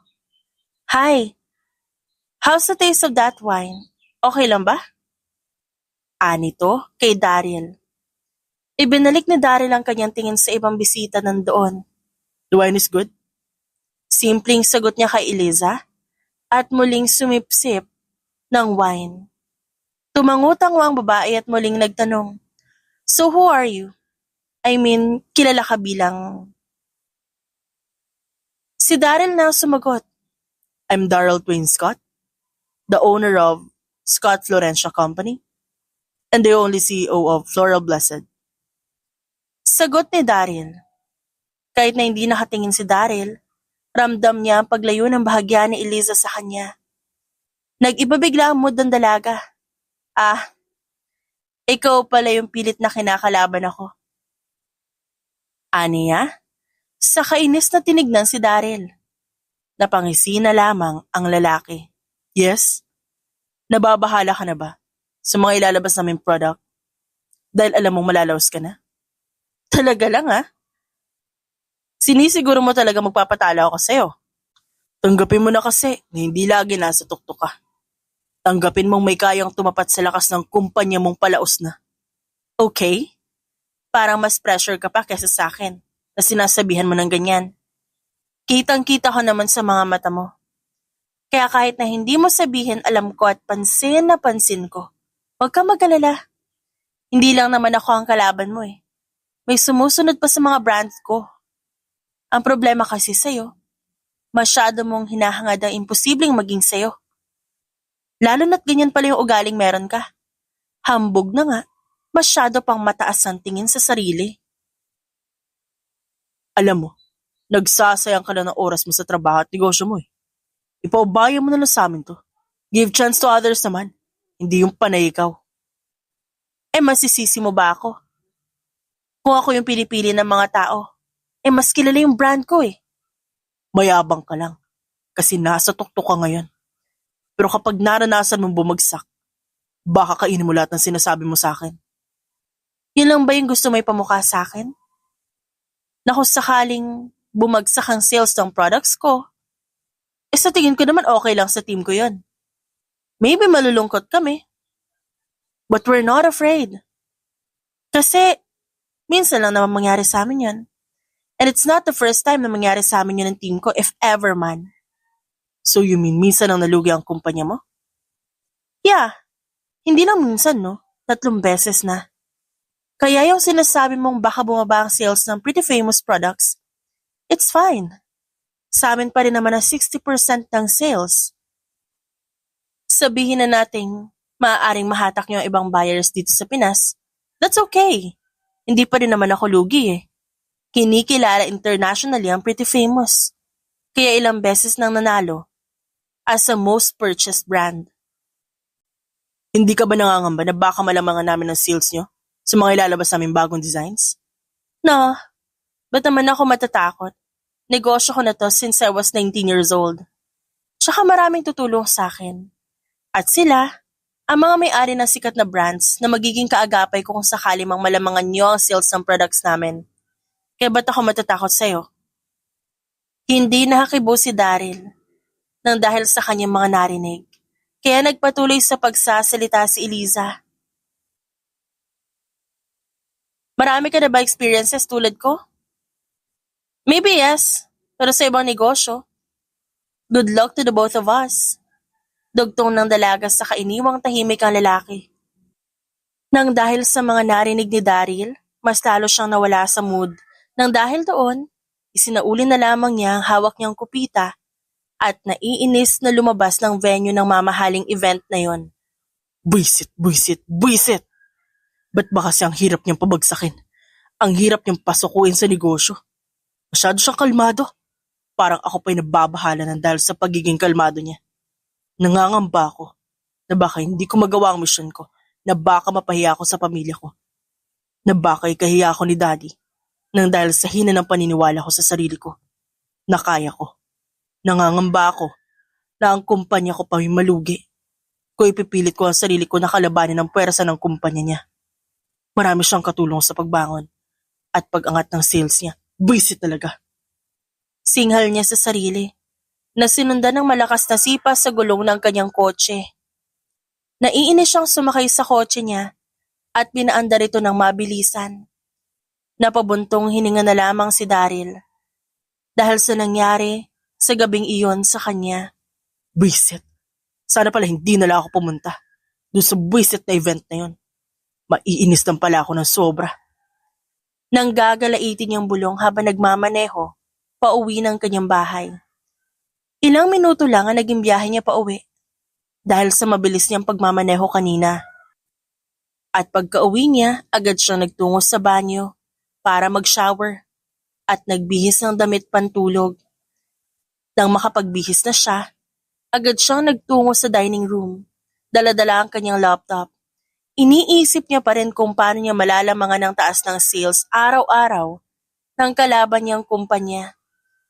Hi, how's the taste of that wine? Okay lang ba? Anito kay Daryl. Ibinalik ni Daryl ang kanyang tingin sa ibang bisita nandoon. The wine is good? Simpleng sagot niya kay Eliza at muling sumipsip ng wine. Tumangutang ang babae at muling nagtanong, So who are you? I mean, kilala ka bilang... Si Daryl na sumagot, I'm Daryl Twain Scott, the owner of Scott Florentia Company, and the only CEO of Floral Blessed. Sagot ni Daryl. Kahit na hindi nakatingin si Daryl, ramdam niya ang paglayo ng bahagya ni Eliza sa kanya. Nag-iba bigla ang mood ng dalaga. Ikaw pala yung pilit na kinakalaban ako. Aniya? Sa kainis na tinignan si Daryl. Napangisi na lamang ang lalaki. Yes? Nababahala ka na ba sa mga ilalabas naming product? Dahil alam mong malalaos ka na? Talaga lang Sinisiguro mo talaga magpapatalo ako sa'yo. Tanggapin mo na kasi na hindi lagi nasa tuktok ka. Tanggapin mong may kayang tumapat sa lakas ng kumpanya mong palaos na. Okay? Parang mas pressure ka pa kesa sa akin na sinasabihan mo ng ganyan. Kitang-kita ko naman sa mga mata mo. Kaya kahit na hindi mo sabihin, alam ko at pansin na pansin ko Huwag ka mag-alala. Hindi lang naman ako ang kalaban mo eh. May sumusunod pa sa mga brands ko. Ang problema kasi sa'yo, masyado mong hinahangad ang imposibleng maging sa'yo. Lalo na't ganyan pala yung ugaling meron ka. Hambog na nga, masyado pang mataas ang tingin sa sarili. Alam mo, nagsasayang ka na ng oras mo sa trabaho at negosyo mo eh. Ipaubaya mo na lang sa amin to. Give chance to others naman, hindi yung panay ikaw. Masisisi mo ba ako? Kung ako yung pinipili ng mga tao, mas kilala yung brand ko eh. Mayabang ka lang, kasi nasa tuktok ka ngayon. Pero kapag naranasan mong bumagsak, baka kainin mo lahat ng sinasabi mo sa akin. Yun lang ba yung gusto mo ipamukha sa akin? Na kung sakaling bumagsak ang sales ng products ko, sa tingin ko naman okay lang sa team ko yun. Maybe malulungkot kami. But we're not afraid. Kasi, minsan lang naman mangyari sa amin yun. And it's not the first time na mangyari sa amin yun ng team ko, if ever man. So you mean minsan lang nalugi ang kumpanya mo? Yeah, hindi lang minsan no, 3 beses na. Kaya yung sinasabi mong baka bumaba ang sales ng pretty famous products, it's fine. Sa amin pa rin naman ang 60% ng sales. Sabihin na nating maaaring mahatak niyo ang ibang buyers dito sa Pinas, that's okay. Hindi pa rin naman ako lugi eh. Kinikilala internationally ang pretty famous. Kaya ilang beses nang nanalo as a most purchased brand. Hindi ka ba nangangamba na baka malamangan namin ang sales nyo sa mga ilalabas namin bagong designs? No, ba't naman ako matatakot? Negosyo ko na to since I was 19 years old. Tsaka maraming tutulong sa akin. At sila, ang mga may-ari ng sikat na brands na magiging kaagapay ko kung sakali mang malamangan nyo ang sales ng products namin. Kaya ba't ako matatakot sa'yo? Hindi nakakibo si Daryl nang dahil sa kanyang mga narinig. Kaya nagpatuloy sa pagsasalita si Eliza. Marami ka na ba experiences tulad ko? Maybe yes, pero sa ibang negosyo. Good luck to the both of us. Dugtong ng dalaga sa kainiwang tahimik ang lalaki. Nang dahil sa mga narinig ni Daryl, mas lalo siyang nawala sa mood. Nang dahil doon, isinauli na lamang niya ang hawak niyang kupita at naiinis na lumabas ng venue ng mamahaling event na yon. Buisit, buisit, buisit! Ba't ba kasi ang hirap niyang pabagsakin? Ang hirap niyang pasukuin sa negosyo. Masyado siyang kalmado. Parang ako pa'y nababahala ng dahil sa pagiging kalmado niya. Nangangamba ako na baka hindi ko magawa ang misyon ko, na baka mapahiya ako sa pamilya ko, na baka ikahiya ako ni Daddy nang dahil sa hina ng paniniwala ko sa sarili ko, na kaya ko. Nangangamba ako na ang kumpanya ko pa'y malugi. Kung ipipilit ko ang sarili ko na kalabanin ang puwersa ng kumpanya niya. Marami siyang katulong sa pagbangon at pag-angat ng sales niya. Buisit talaga. Singhal niya sa sarili na sinundan ng malakas na sipa sa gulong ng kanyang kotse. Naiinis siyang sumakay sa kotse niya at binaandar ito ng mabilisan. Napabuntong hininga na lamang si Daryl dahil sa nangyari sa gabing iyon sa kanya. Buisit. Sana pala hindi na lang ako pumunta doon sa buisit na event na yun. Maiinis lang pala ako ng sobra. Nang gagalaitin niyang bulong habang nagmamaneho, pauwi ng kanyang bahay. Ilang minuto lang ang naging biyahe niya pauwi dahil sa mabilis niyang pagmamaneho kanina. At pagka-uwi niya, agad siyang nagtungo sa banyo para mag-shower at nagbihis ng damit pantulog. Nang makapagbihis na siya, agad siyang nagtungo sa dining room, dala-dala ang kanyang laptop. Iniisip niya pa rin kung paano niya malalamangan ang taas ng sales araw-araw ng kalaban niyang kumpanya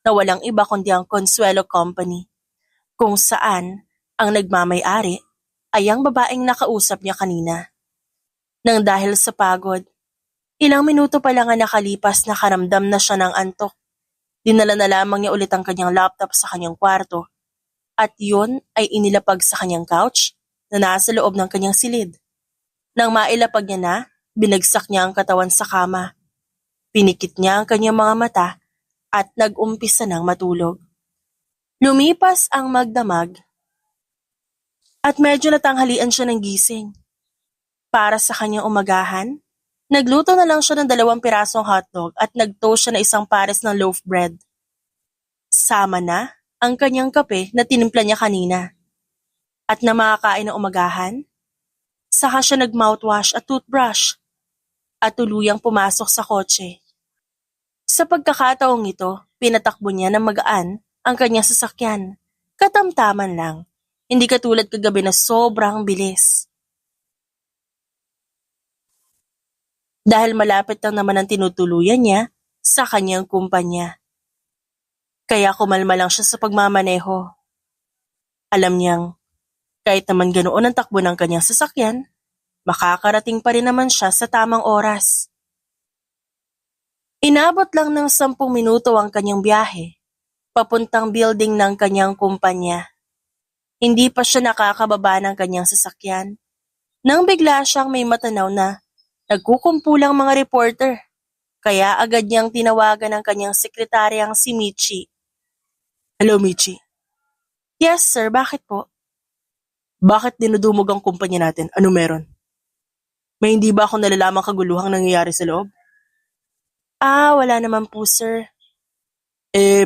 na walang iba kundi ang Consuelo Company, kung saan ang nagmamay-ari ay ang babaeng nakausap niya kanina. Nang dahil sa pagod, ilang minuto pa lang ang nakalipas nakaramdam na siya ng antok. Dinala na lamang niya ulit ang kanyang laptop sa kanyang kwarto at yun ay inilapag sa kanyang couch na nasa loob ng kanyang silid. Nang mailapag niya na, binagsak niya ang katawan sa kama. Pinikit niya ang kanyang mga mata at nag-umpisa ng matulog. Lumipas ang magdamag at medyo natanghalian siya ng gising. Para sa kanyang umagahan, nagluto na lang siya ng 2 pirasong hotdog at nag-toast siya na isang pares ng loaf bread. Sama na ang kanyang kape na tinimpla niya kanina. At na makakain ng umagahan, saka siya nag-mouthwash at toothbrush at tuluyang pumasok sa kotse. Sa pagkakataong ito, pinatakbo niya ng magaan ang kanyang sasakyan. Katamtaman lang, hindi katulad kagabi na sobrang bilis. Dahil malapit lang naman ang tinutuluyan niya sa kanyang kumpanya. Kaya kumalma lang siya sa pagmamaneho. Alam niyang, kahit naman ganoon ang takbo ng kanyang sasakyan, makakarating pa rin naman siya sa tamang oras. Inabot lang ng 10 minuto ang kanyang biyahe, papuntang building ng kanyang kumpanya. Hindi pa siya nakakababa ng kanyang sasakyan, nang bigla siyang may matanaw na nagkukumpulang mga reporter, kaya agad niyang tinawagan ang kanyang sekretaryang si Michi. Hello, Michi. Yes, sir. Bakit po? Bakit dinudumog ang kumpanya natin? Ano meron? May hindi ba akong nalalamang kaguluhang nangyayari sa loob? Wala naman po, sir.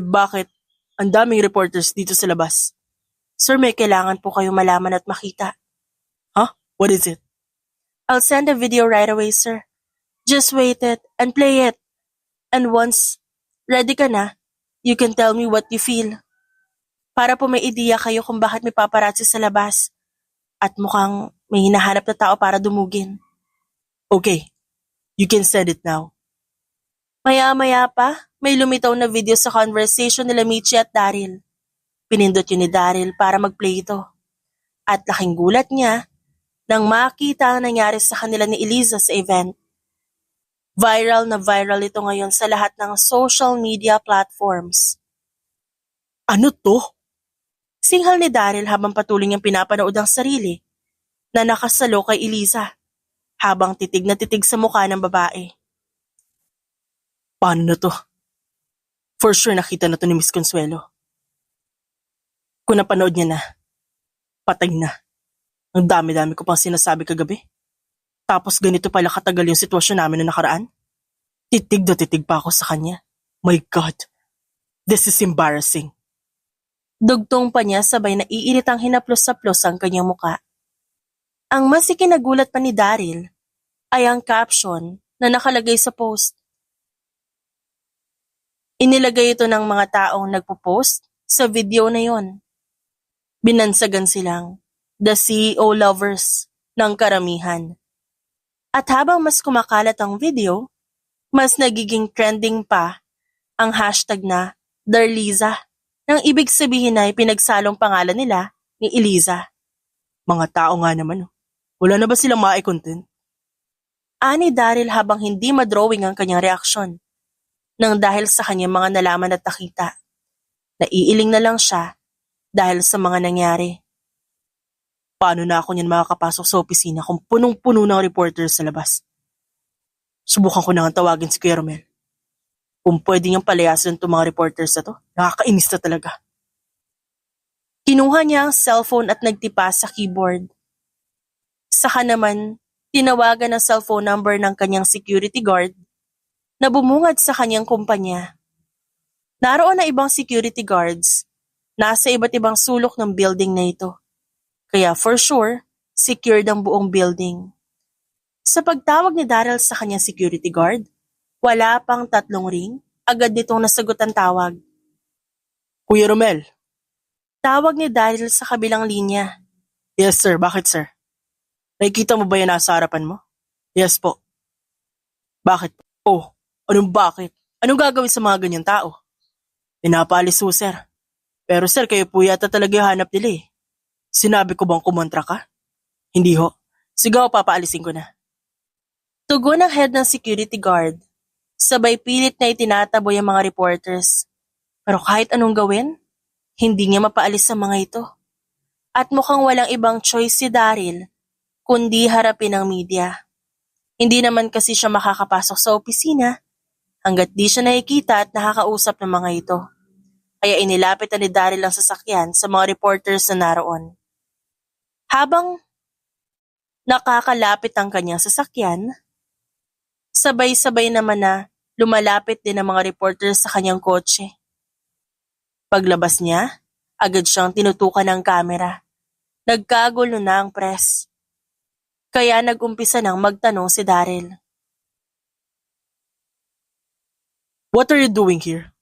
Bakit? Ang daming reporters dito sa labas. Sir, may kailangan po kayong malaman at makita. Huh? What is it? I'll send a video right away, sir. Just wait it and play it. And once ready ka na, you can tell me what you feel. Para po may ideya kayo kung bakit may paparazzi sa labas. At mukhang may hinahanap na tao para dumugin. Okay, you can send it now. Maya-maya pa, may lumitaw na video sa conversation nila Michi at Daryl. Pinindot yun ni Daryl para mag-play ito. At laking gulat niya nang makita ang nangyari sa kanila ni Eliza sa event. Viral na viral ito ngayon sa lahat ng social media platforms. Ano to? Singhal ni Daryl habang patuloy niyang pinapanood ang sarili na nakasalo kay Eliza habang titig na titig sa mukha ng babae. Paano na to? For sure nakita na to ni Miss Consuelo. Kung napanood niya na, patay na. Ang dami-dami ko pang sinasabi kagabi. Tapos ganito pala katagal yung sitwasyon namin na nakaraan. Titig na titig pa ako sa kanya. My God, this is embarrassing. Dugtong pa niya sabay na iinitang hinaplos-saplos ang kanyang muka. Ang mas ikinagulat pa ni Daryl ay ang caption na nakalagay sa post. Inilagay ito ng mga taong nagpo-post sa video na yon. Binansagan silang the CEO lovers ng karamihan. At habang mas kumakalat ang video, mas nagiging trending pa ang hashtag na Darliza, nang ibig sabihin na pinagsalong pangalan nila ni Eliza. Mga tao nga naman, wala na ba silang ma-content? Ani Daryl habang hindi madrawing ang kanyang reaksyon. Nang dahil sa kanyang mga nalaman at nakita. Naiiling na lang siya dahil sa mga nangyari. Paano na ako niyan makakapasok sa opisina kung punong-puno ng reporters sa labas? Subukan ko na nga tawagin si Kuya Romel. Kung pwede niyang palayasin itong mga reporters na to, nakakainis na talaga. Kinuha niya ang cellphone at nagtipa sa keyboard. Saka naman, tinawagan ang cellphone number ng kanyang security guard na bumungad sa kanyang kumpanya. Naroon na ibang security guards, nasa iba't ibang sulok ng building na ito. Kaya for sure, secured ang buong building. Sa pagtawag ni Daryl sa kanyang security guard, wala pang 3 ring, agad nitong nasagot ang tawag. Kuya Romel. Tawag ni Daryl sa kabilang linya. Yes sir, bakit sir? Nakikita mo ba yan nasa harapan mo? Yes po. Bakit? Oh, anong bakit? Anong gagawin sa mga ganyang tao? Pinapaalis ho sir. Pero sir, kayo po yata talaga yung hanap nila eh. Sinabi ko bang kumontra ka? Hindi ho. Sigaw, papaalisin ko na. Tugon ng head ng security guard. Sabay pilit na itinataboy ang mga reporters. Pero kahit anong gawin, hindi niya mapaalis ang mga ito. At mukhang walang ibang choice si Daryl, kundi harapin ang media. Hindi naman kasi siya makakapasok sa opisina hanggat di siya nakikita at nakakausap ng mga ito. Kaya inilapit na ni Daryl ang sasakyan sa mga reporters na naroon. Habang Nakakalapit ang kanyang sasakyan. Sabay-sabay naman na lumalapit din ang mga reporter sa kanyang kotse. Paglabas niya, agad siyang tinutukan ng kamera. Nagkagulo na ang press. Kaya nag-umpisa nang magtanong si Daryl. What are you doing here?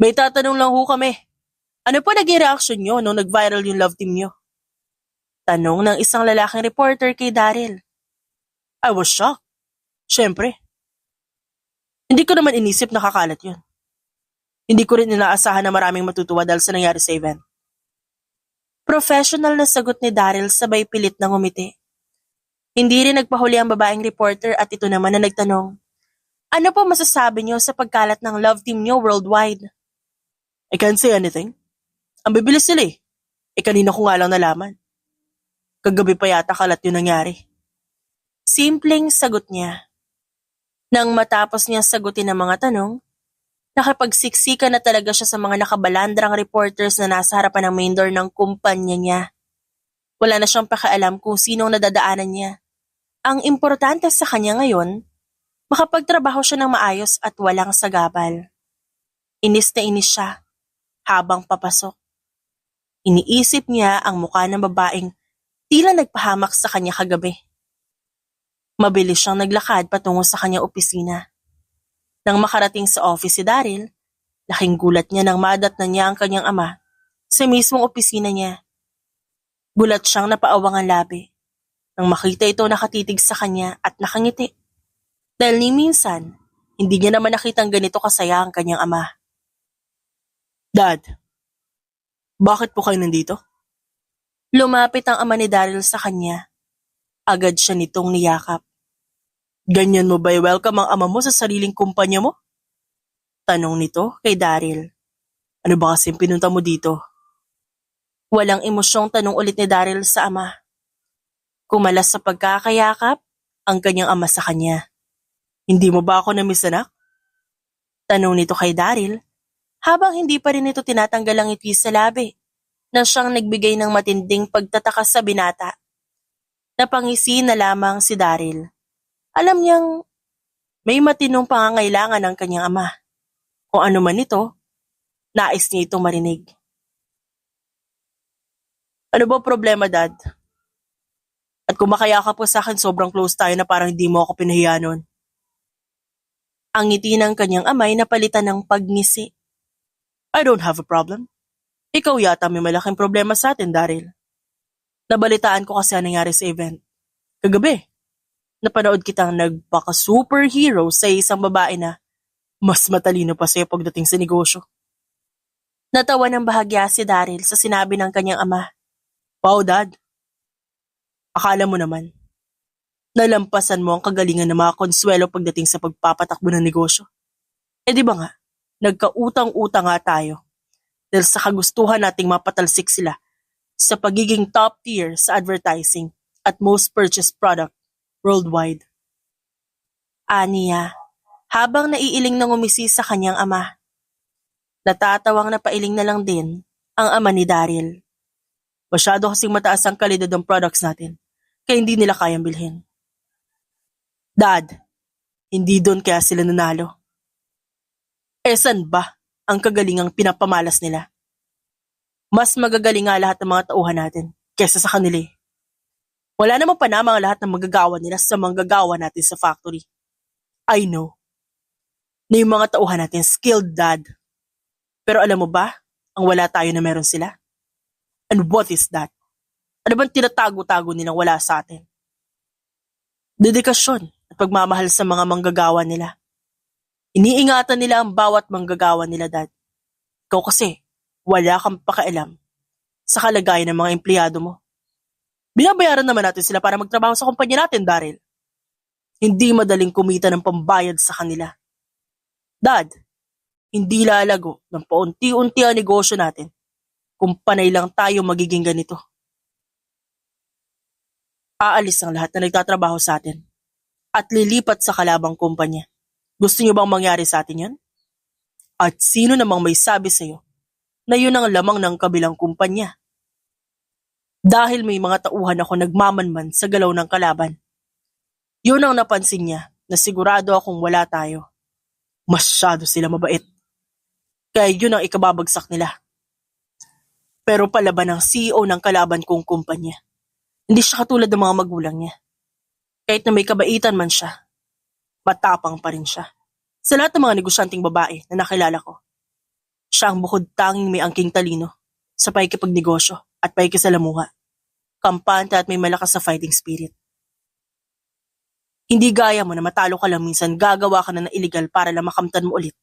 May tatanong lang ho kami. Ano po naging reaction nyo nung nag-viral yung love team nyo? Tanong ng isang lalaking reporter kay Daryl. I was shocked. Siyempre. Hindi ko naman inisip na kakalat yun. Hindi ko rin inaasahan na maraming matutuwa dahil sa nangyari sa event. Professional na sagot ni Daryl sabay pilit na ngumiti. Hindi rin nagpahuli ang babaeng reporter at ito naman na nagtanong. Ano po masasabi niyo sa pagkalat ng love team niyo worldwide? I can't say anything. Ang bibilis sila eh. Kanina ko nga lang nalaman. Kagabi pa yata kalat yung nangyari. Simpleng sagot niya. Nang matapos niya sagutin ang mga tanong, nakapagsiksika na talaga siya sa mga nakabalandrang reporters na nasa harapan ng main door ng kumpanya niya. Wala na siyang pakialam kung sinong nadadaanan niya. Ang importante sa kanya ngayon, makapagtrabaho siya ng maayos at walang sagabal. Inis na inis siya habang papasok. Iniisip niya ang mukha ng babaeng tila nagpahamak sa kanya kagabi. Mabilis siyang naglakad patungo sa kanyang opisina. Nang makarating sa office si Daryl, laking gulat niya nang madatnan niya ang kanyang ama sa mismong opisina niya. Gulat siyang napaawang ang labi nang makita ito nakatitig sa kanya at nakangiti. Dahil ni minsan, hindi niya naman nakitang ganito kasaya ang kanyang ama. Dad, bakit po kayo nandito? Lumapit ang ama ni Daryl sa kanya. Agad siya nitong niyakap. Ganyan mo ba i-welcome ang ama mo sa sariling kumpanya mo? Tanong nito kay Daryl. Ano ba kasi pinunta mo dito? Walang emosyong tanong ulit ni Daryl sa ama. Kumalas sa pagkakayakap ang kanyang ama sa kanya. Hindi mo ba ako na-miss, anak? Tanong nito kay Daryl habang hindi pa rin ito tinatanggal ang ngiti sa labi na siyang nagbigay ng matinding pagtataka sa binata. Napangisi na lamang si Daryl. Alam niyang may matinong pangangailangan ng kanyang ama. Kung ano man ito, nais niya itong marinig. Ano ba problema, Dad? At kung makaya ka po sa akin, sobrang close tayo na parang hindi mo ako pinahiya nun. Ang ngiti ng kanyang amay napalitan ng pagngisi. I don't have a problem. Ikaw yata may malaking problema sa atin, Daryl. Nabalitaan ko kasi ang nangyari sa event. Kagabi, napanood kitang nagpaka-superhero sa isang babae na mas matalino pa sa'yo pagdating sa negosyo. Natawa ng bahagya si Daryl sa sinabi ng kanyang ama. Wow, Dad. Akala mo naman, nalampasan mo ang kagalingan ng mga konsuelo pagdating sa pagpapatakbo ng negosyo. Di ba nga, nagkautang-utang nga tayo dahil sa kagustuhan nating mapatalsik sila sa pagiging top tier sa advertising at most purchased product worldwide. Aniya, habang naiiling na ngumisi sa kanyang ama. Natatawang napailing na lang din ang ama ni Daryl. Masyado kasing mataas ang kalidad ng products natin, kaya hindi nila kayang bilhin. Dad, hindi doon kaya sila nanalo. Saan ba ang kagalingang pinapamalas nila? Mas magagaling nga lahat ng mga tauhan natin kesa sa kanila. Wala namang panama ang lahat ng manggagawa nila sa manggagawa natin sa factory. I know na yung mga tauhan natin skilled, Dad. Pero alam mo ba, ang wala tayo na meron sila? And what is that? Ano bang tinatago-tago nilang wala sa atin? Dedikasyon at pagmamahal sa mga manggagawa nila. Iniingatan nila ang bawat manggagawa nila, Dad. Ikaw kasi, wala kang pakialam sa kalagayan ng mga empleyado mo. Binabayaran naman natin sila para magtrabaho sa kumpanya natin, Daryl. Hindi madaling kumita ng pambayad sa kanila. Dad, hindi lalago ng paunti-unti ang negosyo natin kung panay lang tayo magiging ganito. Aalis ang lahat na nagtatrabaho sa atin at lilipat sa kalabang kumpanya. Gusto niyo bang mangyari sa atin yan? At sino namang may sabi sa'yo na yun ang lamang ng kabilang kumpanya? Dahil may mga tauhan ako nagmamanman sa galaw ng kalaban. Yun ang napansin niya na sigurado akong wala tayo. Masyado sila mabait. Kaya yun ang ikababagsak nila. Pero palaban ng CEO ng kalaban kong kumpanya. Hindi siya katulad ng mga magulang niya. Kahit na may kabaitan man siya, matapang pa rin siya. Sa lahat ng mga negosyanteng babae na nakilala ko, siya ang bukod tanging may angking talino sa pakikipagnegosyo at pakikisalamuha. Kampante at may malakas sa fighting spirit. Hindi gaya mo na matalo ka lang minsan gagawa ka na ng illegal para lang makamtan mo ulit.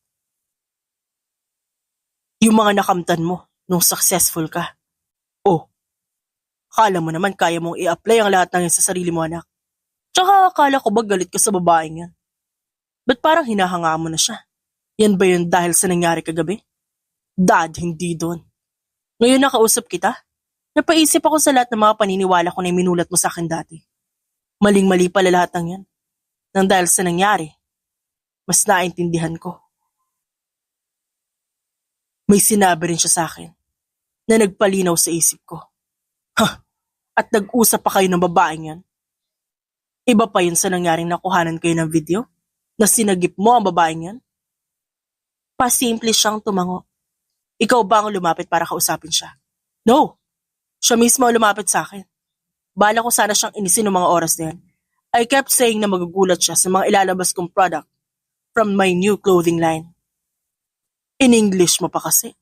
Yung mga nakamtan mo nung successful ka. Oh, akala mo naman kaya mong i-apply ang lahat ng yan sa sarili mo, anak. Tsaka akala ko ba galit ka sa babaeng yan? Ba't parang hinahanga mo na siya? Yan ba yun dahil sa nangyari kagabi? Dad, hindi doon. Ngayon nakausap kita, napaisip ako sa lahat ng mga paniniwala ko na minulat mo sa akin dati. Maling-mali pala lahat ng yan. Nang dahil sa nangyari, mas naintindihan ko. May sinabi rin siya sa akin na nagpalinaw sa isip ko. At nag-usap pa kayo ng babaeng yan. Iba pa yun sa nangyaring nakuhanan kayo ng video na sinagip mo ang babaeng yan. Pasimple siyang tumango. Ikaw ba ang lumapit para kausapin siya? No, siya mismo ang lumapit sa akin. Bala ko sana siyang inisin ng mga oras na yan. I kept saying na magugulat siya sa mga ilalabas kong product from my new clothing line. In English mo pa kasi.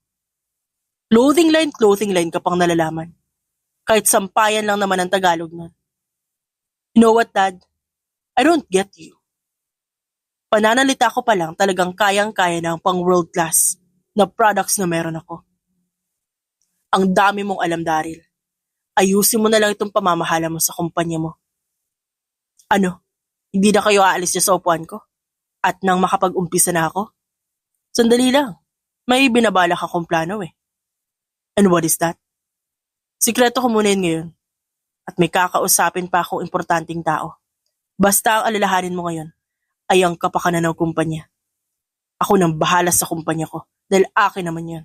Clothing line ka pang nalalaman. Kahit sampayan lang naman ang Tagalog nun. You know what, Dad? I don't get you. Pananalita ko pa lang talagang kayang-kaya na ang pang world class na products na meron ako. Ang dami mong alam, Daryl. Ayusin mo na lang itong pamamahala mo sa kumpanya mo. Ano? Hindi na kayo aalis niya sa upuan ko? At nang makapag-umpisa na ako? Sandali lang. May binabalak akong plano eh. And what is that? Sikreto ko muna yun ngayon. At may kakausapin pa akong importanteng tao. Basta ang alalahanin mo ngayon ay ang kapakanan ng kumpanya. Ako nang bahala sa kumpanya ko dahil akin naman yan.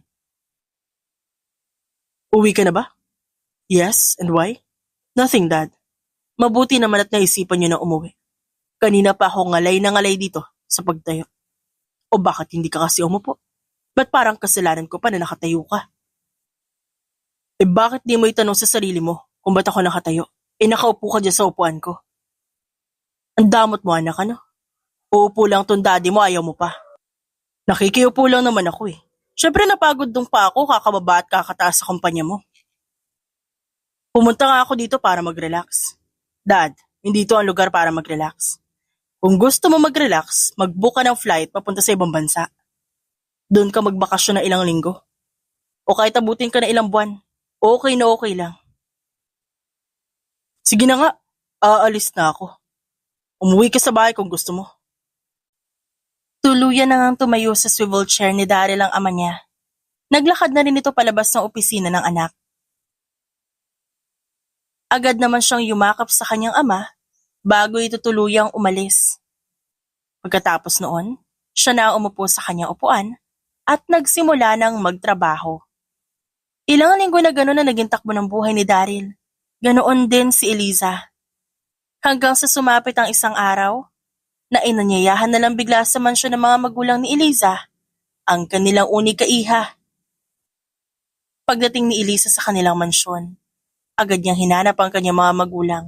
Uwi ka na ba? Yes, and why? Nothing, Dad. Mabuti naman at naisipan niyo na umuwi. Kanina pa ako ngalay na ngalay dito sa pagtayo. O bakit hindi ka kasi umupo? Ba't parang kasalanan ko pa na nakatayo ka? Eh bakit di mo itanong sa sarili mo kung ba't ako nakatayo? Eh nakaupo ka dyan sa upuan ko. Ang damot mo, anak, ano? Uupo lang tong daddy mo, ayaw mo pa. Nakikiupo lang naman ako eh. Siyempre napagod dong pa ako kakababa at kakataas sa kumpanya mo. Pumunta nga ako dito para mag-relax. Dad, hindi ito ang lugar para mag-relax. Kung gusto mo mag-relax, mag-book ka ng flight papunta sa ibang bansa. Doon ka magbakasyon na ilang linggo. O kahit abutin ka na ilang buwan. Okay na okay lang. Sige na nga, aalis na ako. Umuwi ka sa bahay kung gusto mo. Tuluyan na ngang tumayo sa swivel chair ni Daryl ang ama niya. Naglakad na rin ito palabas ng opisina ng anak. Agad naman siyang yumakap sa kanyang ama bago ito tuluyang umalis. Pagkatapos noon, siya na umupo sa kanyang upuan at nagsimula ng magtrabaho. Ilang linggo na gano'n na naging takbo ng buhay ni Daryl. Ganoon din si Eliza. Hanggang sa sumapit ang isang araw, na inanyayahan na lang bigla sa mansyon ng mga magulang ni Eliza, ang kanilang unika-iha. Pagdating ni Eliza sa kanilang mansyon, agad niyang hinanap ang kanyang mga magulang.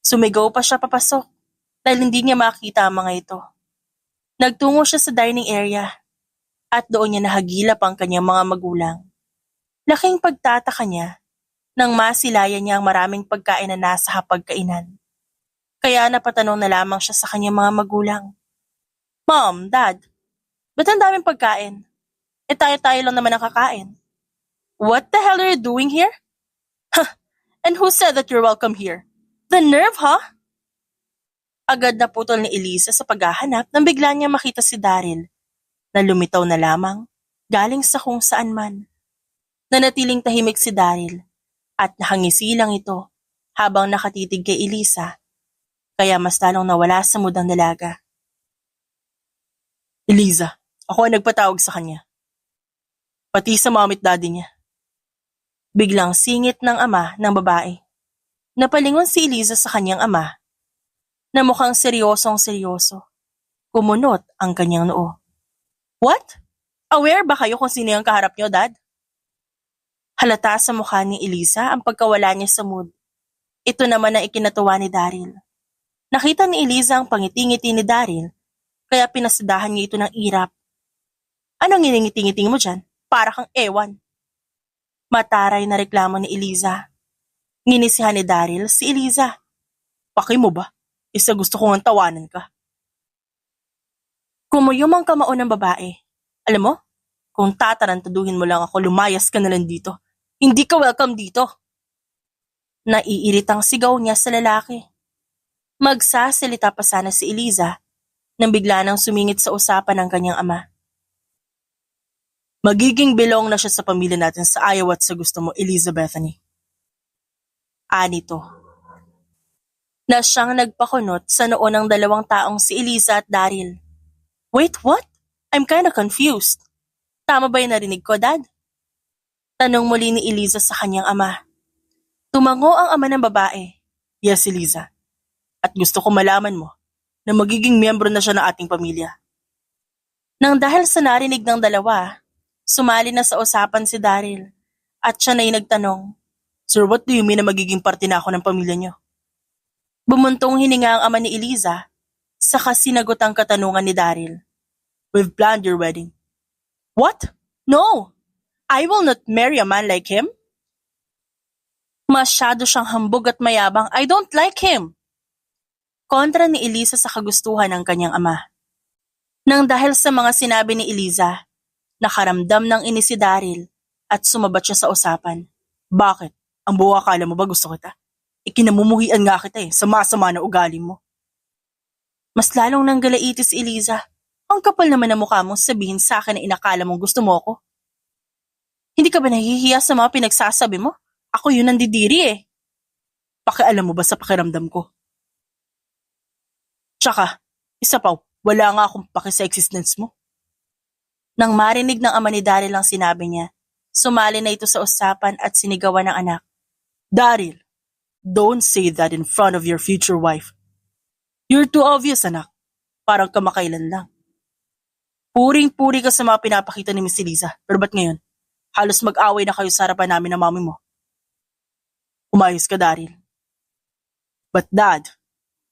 Sumigaw pa siya papasok dahil hindi niya makita ang mga ito. Nagtungo siya sa dining area at doon niya nahagilap ang kanyang mga magulang. Laking pagtataka niya nang masilayan niya ang maraming pagkain na nasa hapagkainan. Kaya napatanong na lamang siya sa kanyang mga magulang. Mom, Dad, ba't ang daming pagkain? Eh tayo-tayo lang naman ang kakain. What the hell are you doing here? Huh, and who said that you're welcome here? The nerve, huh? Agad na putol ni Eliza sa paghahanap nang bigla niya makita si Daryl na lumitaw na lamang galing sa kung saan man. Nanatiling tahimik si Daryl at nakangisi lang ito habang nakatitig kay Eliza. Kaya mas lalong nawala sa mood ang dalaga. Eliza, ako ang nagpatawag sa kanya. Pati sa mommy at daddy niya. Biglang singit ng ama ng babae. Napalingon si Eliza sa kanyang ama na mukhang seryosong-seryoso. Kumunot ang kanyang noo. What? Aware ba kayo kung sino yung kaharap niyo, Dad? Halata sa mukha ni Eliza ang pagkawala niya sa mood. Ito naman ang ikinatuwa ni Daryl. Nakita ni Eliza ang pangiti-ngiti ni Daryl, kaya pinasadahan niya ito ng irap. Anong nginingiti-ngiti mo dyan? Para kang ewan. Mataray na reklamo ni Eliza. Nginisihan ni Daryl si Eliza. Paki mo ba? Isa gusto kong tawanan ka. Kumuyom ang kamao ng babae. Alam mo, kung tatarantaduhin mo lang ako, lumayas ka na lang dito. Hindi ka welcome dito. Naiiritang sigaw niya sa lalaki. Magsasalita pa sana si Eliza nang bigla nang sumingit sa usapan ng kanyang ama. Magiging belong na siya sa pamilya natin sa ayaw at sa gusto mo, Eliza Bethany. Anito. Na siyang nagpakunot sa noo ng dalawang taong si Eliza at Daryl. Wait, what? I'm kinda confused. Tama ba yung narinig ko, Dad? Tanong muli ni Eliza sa kanyang ama. Tumango ang ama ng babae. Yes, Eliza. At gusto ko malaman mo na magiging miyembro na siya ng ating pamilya. Nang dahil sa narinig ng dalawa, sumali na sa usapan si Daryl at siya na'y nagtanong, Sir, what do you mean na magiging parte na ako ng pamilya niyo? Bumuntong hininga ang ama ni Eliza, saka sinagot ang katanungan ni Daryl. We've planned your wedding. What? No! I will not marry a man like him. Masyado siyang hambog at mayabang. I don't like him. Kontra ni Eliza sa kagustuhan ng kanyang ama. Nang dahil sa mga sinabi ni Eliza, nakaramdam ng inis si Daryl at sumabat siya sa usapan. Bakit? Ang buo akala mo ba gusto kita? Ikinamumuhian nga kita sama-sama na ugali mo. Mas lalong nanggalaiti si Eliza. Ang kapal naman ng mukha mo sabihin sa akin na inakala mong gusto mo ako. Hindi ka ba nahihiya sa mga pinagsasabi mo? Ako yun nandidiri Pakialam mo ba sa pakiramdam ko? Tsaka, isa pa, wala nga akong paki sa existence mo. Nang marinig ng ama ni Daryl ang sinabi niya, sumali na ito sa usapan at sinigawan ng anak. Daryl, don't say that in front of your future wife. You're too obvious, anak. Parang kamakailan lang. Puring-puri ka sa mga pinapakita ni Miss Eliza, pero ba't ngayon? Halos mag-away na kayo sa harapan namin ng mami mo. Umayos ka, Daryl. But Dad,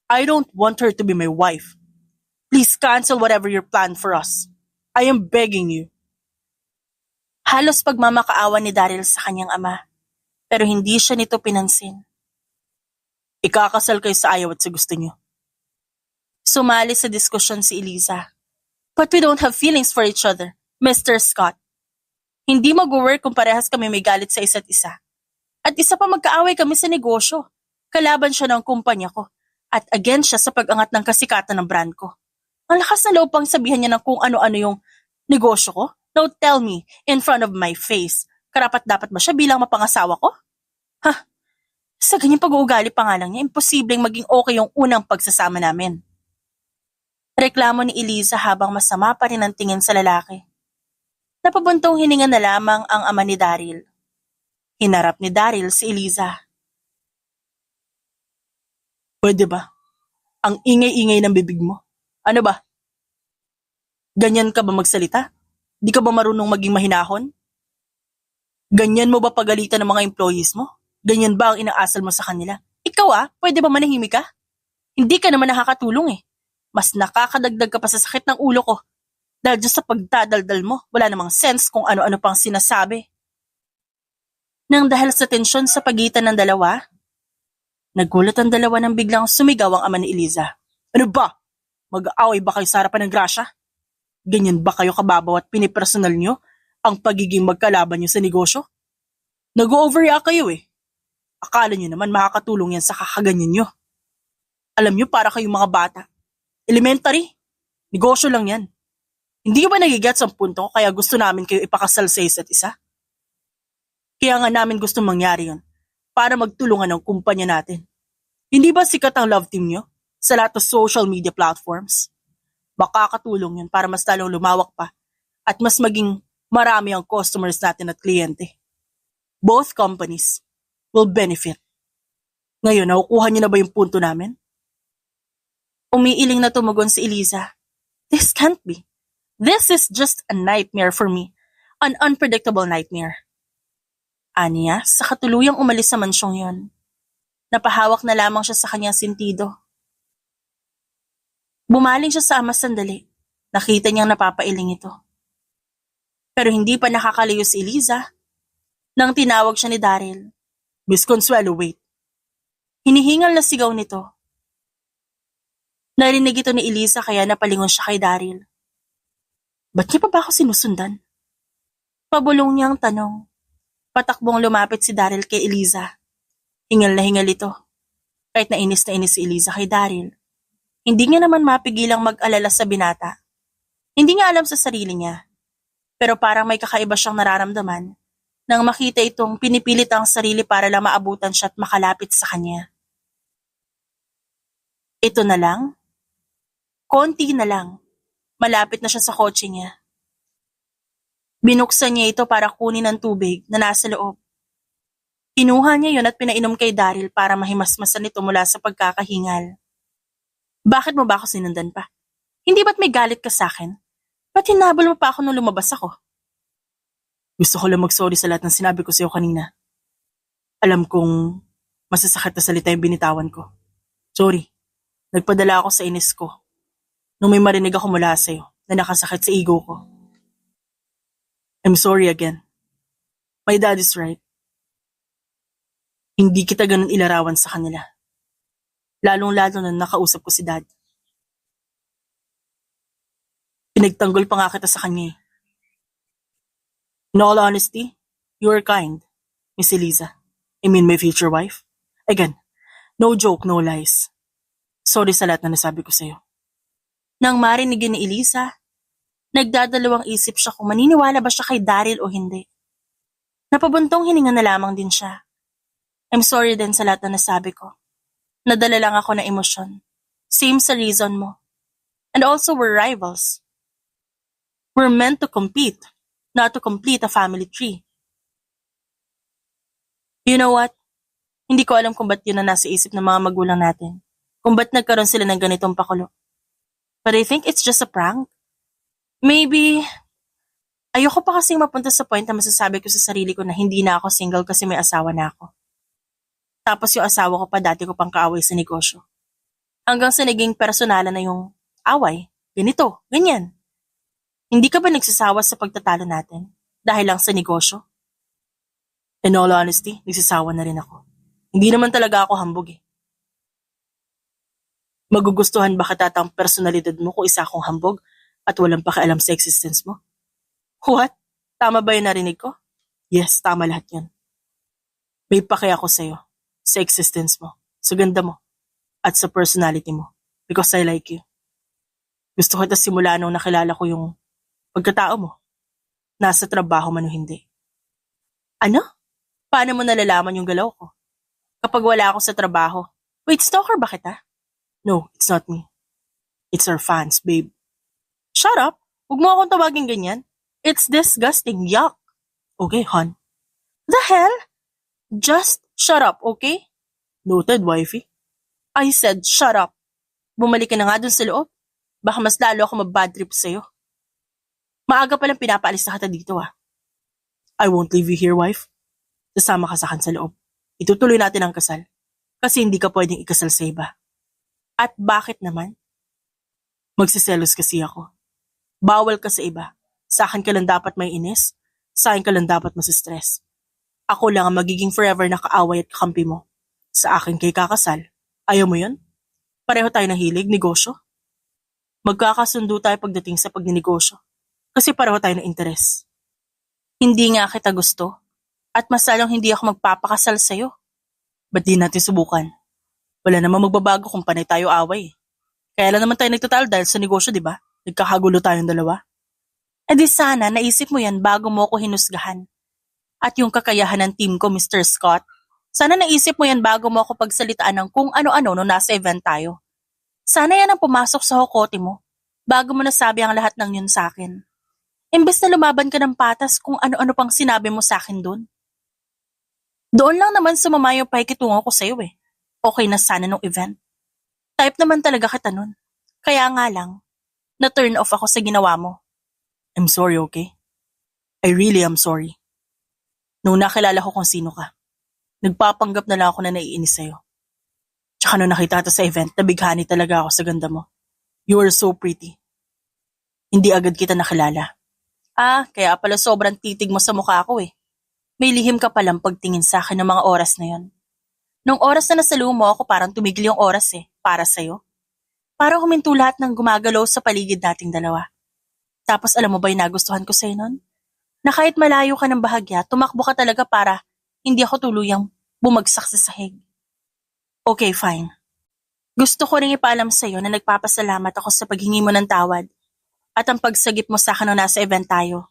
I don't want her to be my wife. Please cancel whatever your plan for us. I am begging you. Halos pagmamakaawa ni Daryl sa kanyang ama, pero hindi siya nito pinansin. Ikakasal kayo sa ayaw at sa gusto niyo. Sumali sa diskusyon si Eliza. But we don't have feelings for each other, Mr. Scott. Hindi mag-work kung parehas kami may galit sa isa't isa. At isa pa magkaaway kami sa negosyo. Kalaban siya ng kumpanya ko. At against siya sa pag-angat ng kasikatan ng brand ko. Ang lakas na loob pang sabihan niya ng kung ano-ano yung negosyo ko. Now tell me, in front of my face, karapat-dapat ba siya bilang mapangasawa ko? Sa ganyang pag-uugali pa nga lang niya, imposibleng maging okay yung unang pagsasama namin. Reklamo ni Eliza habang masama pa rin ang tingin sa lalaki. Napabuntong hininga na lamang ang ama ni Daryl. Hinarap ni Daryl si Eliza. Pwede ba? Ang ingay-ingay ng bibig mo. Ano ba? Ganyan ka ba magsalita? Di ka ba marunong maging mahinahon? Ganyan mo ba pagalitan ng mga employees mo? Ganyan ba ang inaasal mo sa kanila? Ikaw pwede ba manahimik ka? Hindi ka naman nakakatulong Mas nakakadagdag ka pa sa sakit ng ulo ko. Dahil dyan sa pagdadaldal mo, wala namang sense kung ano-ano pang sinasabi. Nang dahil sa tensyon sa pagitan ng dalawa, nagulat ang dalawa nang biglang sumigaw ang ama ni Eliza. Ano ba? Mag-aaway ba kayo sa harapan ng grasya? Ganyan ba kayo kababaw at pinipersonal nyo ang pagiging magkalaban nyo sa negosyo? Nag-overreact kayo Akala nyo naman makakatulong yan sa kakaganyan nyo. Alam nyo para kayong mga bata. Elementary. Negosyo lang yan. Hindi ba nagigets ang punto kaya gusto namin kayo ipakasal sa isa't isa? Kaya nga namin gusto mangyari yun para magtulungan ng kumpanya natin. Hindi ba sikat ang love team nyo sa lahat ng social media platforms? Makakatulong yun para mas lalong lumawak pa at mas maging marami ang customers natin at kliyente. Both companies will benefit. Ngayon, nakukuha niyo na ba yung punto namin? Umiiling na tumugon si Eliza. This can't be. This is just a nightmare for me. An unpredictable nightmare. Aniya, sa katuluyang umalis sa mansyong yon. Napahawak na lamang siya sa kanyang sentido. Bumaling siya sa ama sandali. Nakita niyang napapailing ito. Pero hindi pa nakakalayo si Eliza nang tinawag siya ni Daryl. Miss Consuelo, wait. Hinihingal na sigaw nito. Narinig ito ni Eliza kaya napalingon siya kay Daryl. Ba't niya pa ba ako sinusundan? Pabulong niyang tanong. Patakbong lumapit si Daryl kay Eliza. Hingal na hingal ito. Kahit na inis si Eliza kay Daryl. Hindi niya naman mapigilang mag-alala sa binata. Hindi niya alam sa sarili niya. Pero parang may kakaiba siyang nararamdaman nang makita itong pinipilit ang sarili para lang maabutan siya at makalapit sa kanya. Ito na lang? Konti na lang. Malapit na siya sa kotse niya. Binuksan niya ito para kunin ang tubig na nasa loob. Kinuha niya yon at pinainom kay Daryl para mahimasmasan ito mula sa pagkakahingal. Bakit mo ba ako sinundan pa? Hindi ba't may galit ka sa akin? Ba't hinabol mo pa ako nung lumabas ako? Gusto ko lang mag-sorry sa lahat ng sinabi ko sa iyo kanina. Alam kong masasakit na salita yung binitawan ko. Sorry. Nagpadala ako sa inis ko. Nung may marinig ako mula sa'yo na nakasakit sa ego ko. I'm sorry again. My dad is right. Hindi kita ganun ilarawan sa kanila. Lalong-lalo na nakausap ko si dad. Pinagtanggol pa nga kita sa kanya eh. In all honesty, you are kind, Miss Eliza. I mean my future wife. Again, no joke, no lies. Sorry sa lahat na nasabi ko sa'yo. Nang marinig ni Eliza, nagdadalawang isip siya kung maniniwala ba siya kay Daryl o hindi. Napabuntong hininga na lamang din siya. I'm sorry din sa lahat na nasabi ko. Nadala lang ako ng emosyon. Same sa reason mo. And also we're rivals. We're meant to compete, not to complete a family tree. You know what? Hindi ko alam kung ba't yun na nasa isip ng mga magulang natin. Kung ba't nagkaroon sila ng ganitong pakulo. But I think it's just a prank. Maybe, ayoko pa kasing mapunta sa point na masasabi ko sa sarili ko na hindi na ako single kasi may asawa na ako. Tapos yung asawa ko pa dati ko pang kaaway sa negosyo. Hanggang sa naging personalan na yung away. Ganito, ganyan. Hindi ka ba nagsasawa sa pagtatalo natin dahil lang sa negosyo? In all honesty, nagsasawa na rin ako. Hindi naman talaga ako hambog eh. Magugustuhan ba kita ang personalidad mo kung isa akong hambog at walang pakialam sa existence mo? What? Tama ba yung narinig ko? Yes, tama lahat yun. May paki ako sa'yo, sa existence mo, sa ganda mo, at sa personality mo. Because I like you. Gusto kita simula nung nakilala ko yung pagkatao mo. Nasa trabaho man o hindi. Ano? Paano mo nalalaman yung galaw ko? Kapag wala ako sa trabaho. Wait, stalker ba kita? No, it's not me. It's our fans, babe. Shut up! Huwag mo akong tawagin ganyan. It's disgusting. Yuck! Okay, hon. The hell? Just shut up, okay? Noted, wifey. I said shut up. Bumalik ka na nga dun sa loob. Baka mas lalo ako mabad trip sa'yo. Maaga palang pinapaalis na kita dito ah. I won't leave you here, wife. Sasama ka sa akin sa loob. Itutuloy natin ang kasal. Kasi hindi ka pwedeng ikasal sa iba. At bakit naman? Magsiselos kasi ako. Bawal ka sa iba. Sa akin ka lang dapat may inis. Sa akin ka lang dapat masistress. Ako lang ang magiging forever na kaaway at kakampi mo. Sa akin kay kakasal. Ayaw mo yun? Pareho tayo ng hilig, negosyo. Magkakasundo tayo pagdating sa pagninegosyo. Kasi pareho tayo ng interes. Hindi nga kita gusto. At mas lalong hindi ako magpapakasal sa'yo. Ba't di natin subukan? Wala namang magbabago kung panay tayo away. Kaya lang naman tayo nagtatalo dahil sa negosyo, di ba? Nagkakagulo tayong dalawa. E di sana naisip mo yan bago mo ko hinusgahan. At yung kakayahan ng team ko, Mr. Scott, sana naisip mo yan bago mo ako pagsalitaan ng kung ano-ano nung nasa event tayo. Sana yan ang pumasok sa hokote mo bago mo nasabi ang lahat ng yun sa akin. Imbes na lumaban ka ng patas kung ano-ano pang sinabi mo sa akin dun. Doon lang naman sumama yung pakikitungo ko sa'yo eh. Okay na sana nung event. Type naman talaga kita nun. Kaya nga lang, na-turn off ako sa ginawa mo. I'm sorry, okay? I really am sorry. Nung nakilala ko kung sino ka, nagpapanggap na lang ako na naiinis sa'yo. Tsaka nung nakita kita sa event, nabighani talaga ako sa ganda mo. You are so pretty. Hindi agad kita nakilala. Kaya pala sobrang titig mo sa mukha ko eh. May lihim ka palang pagtingin sa akin ng mga oras na yon. Nung oras na nasalo mo ako parang tumigil yung oras eh, para sa'yo. Parang huminto lahat ng gumagalaw sa paligid nating dalawa. Tapos alam mo ba yung nagustuhan ko sa'yo nun? Na kahit malayo ka ng bahagya, tumakbo ka talaga para hindi ako tuluyang bumagsak sa sahig. Okay, fine. Gusto ko rin ipaalam sa'yo na nagpapasalamat ako sa paghingi mo ng tawad at ang pagsagip mo sa akin nung nasa event tayo.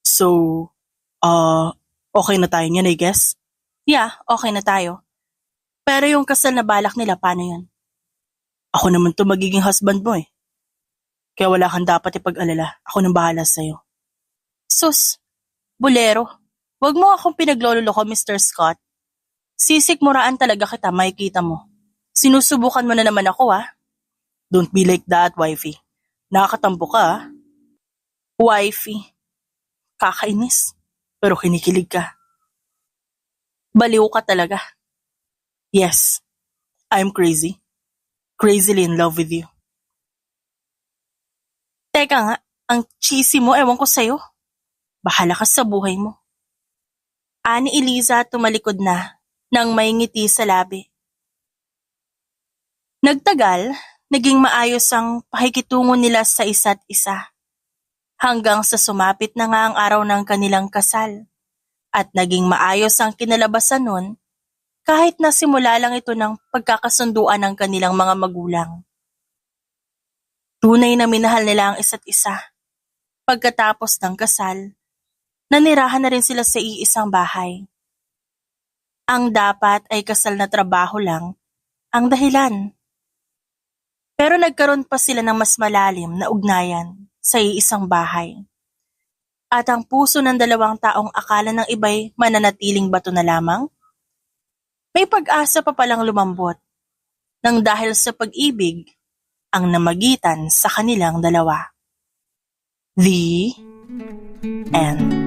So, okay na tayo niyan, I guess? Yeah, okay na tayo. Pero yung kasal na balak nila, paano yun? Ako naman to magiging husband mo eh. Kaya wala kang dapat ipag-alala. Ako nang bahala sa'yo. Sus, bulero. Wag mo akong pinaglololo ko, Mr. Scott. Sisikmuraan talaga kita, makikita mo. Sinusubukan mo na naman ako, Don't be like that, wifey. Nakakatampo ka, Wifey. Kakainis. Pero kinikilig ka. Baliw ka talaga. Yes, I'm crazy. Crazily in love with you. Teka nga, ang cheesy mo, ewan ko sa'yo. Bahala ka sa buhay mo. Ani Eliza tumalikod na nang may ngiti sa labi. Nagtagal, naging maayos ang pakikitungo nila sa isa't isa. Hanggang sa sumapit na nga ang araw ng kanilang kasal. At naging maayos ang kinalabasan nun kahit na simula lang ito ng pagkakasunduan ng kanilang mga magulang. Tunay na minahal nila ang isa't isa. Pagkatapos ng kasal, nanirahan na rin sila sa iisang bahay. Ang dapat ay kasal na trabaho lang ang dahilan. Pero nagkaroon pa sila ng mas malalim na ugnayan sa iisang bahay. At ang puso ng dalawang taong akala ng iba'y mananatiling bato na lamang, may pag-asa pa palang lumambot nang dahil sa pag-ibig ang namagitan sa kanilang dalawa. The end.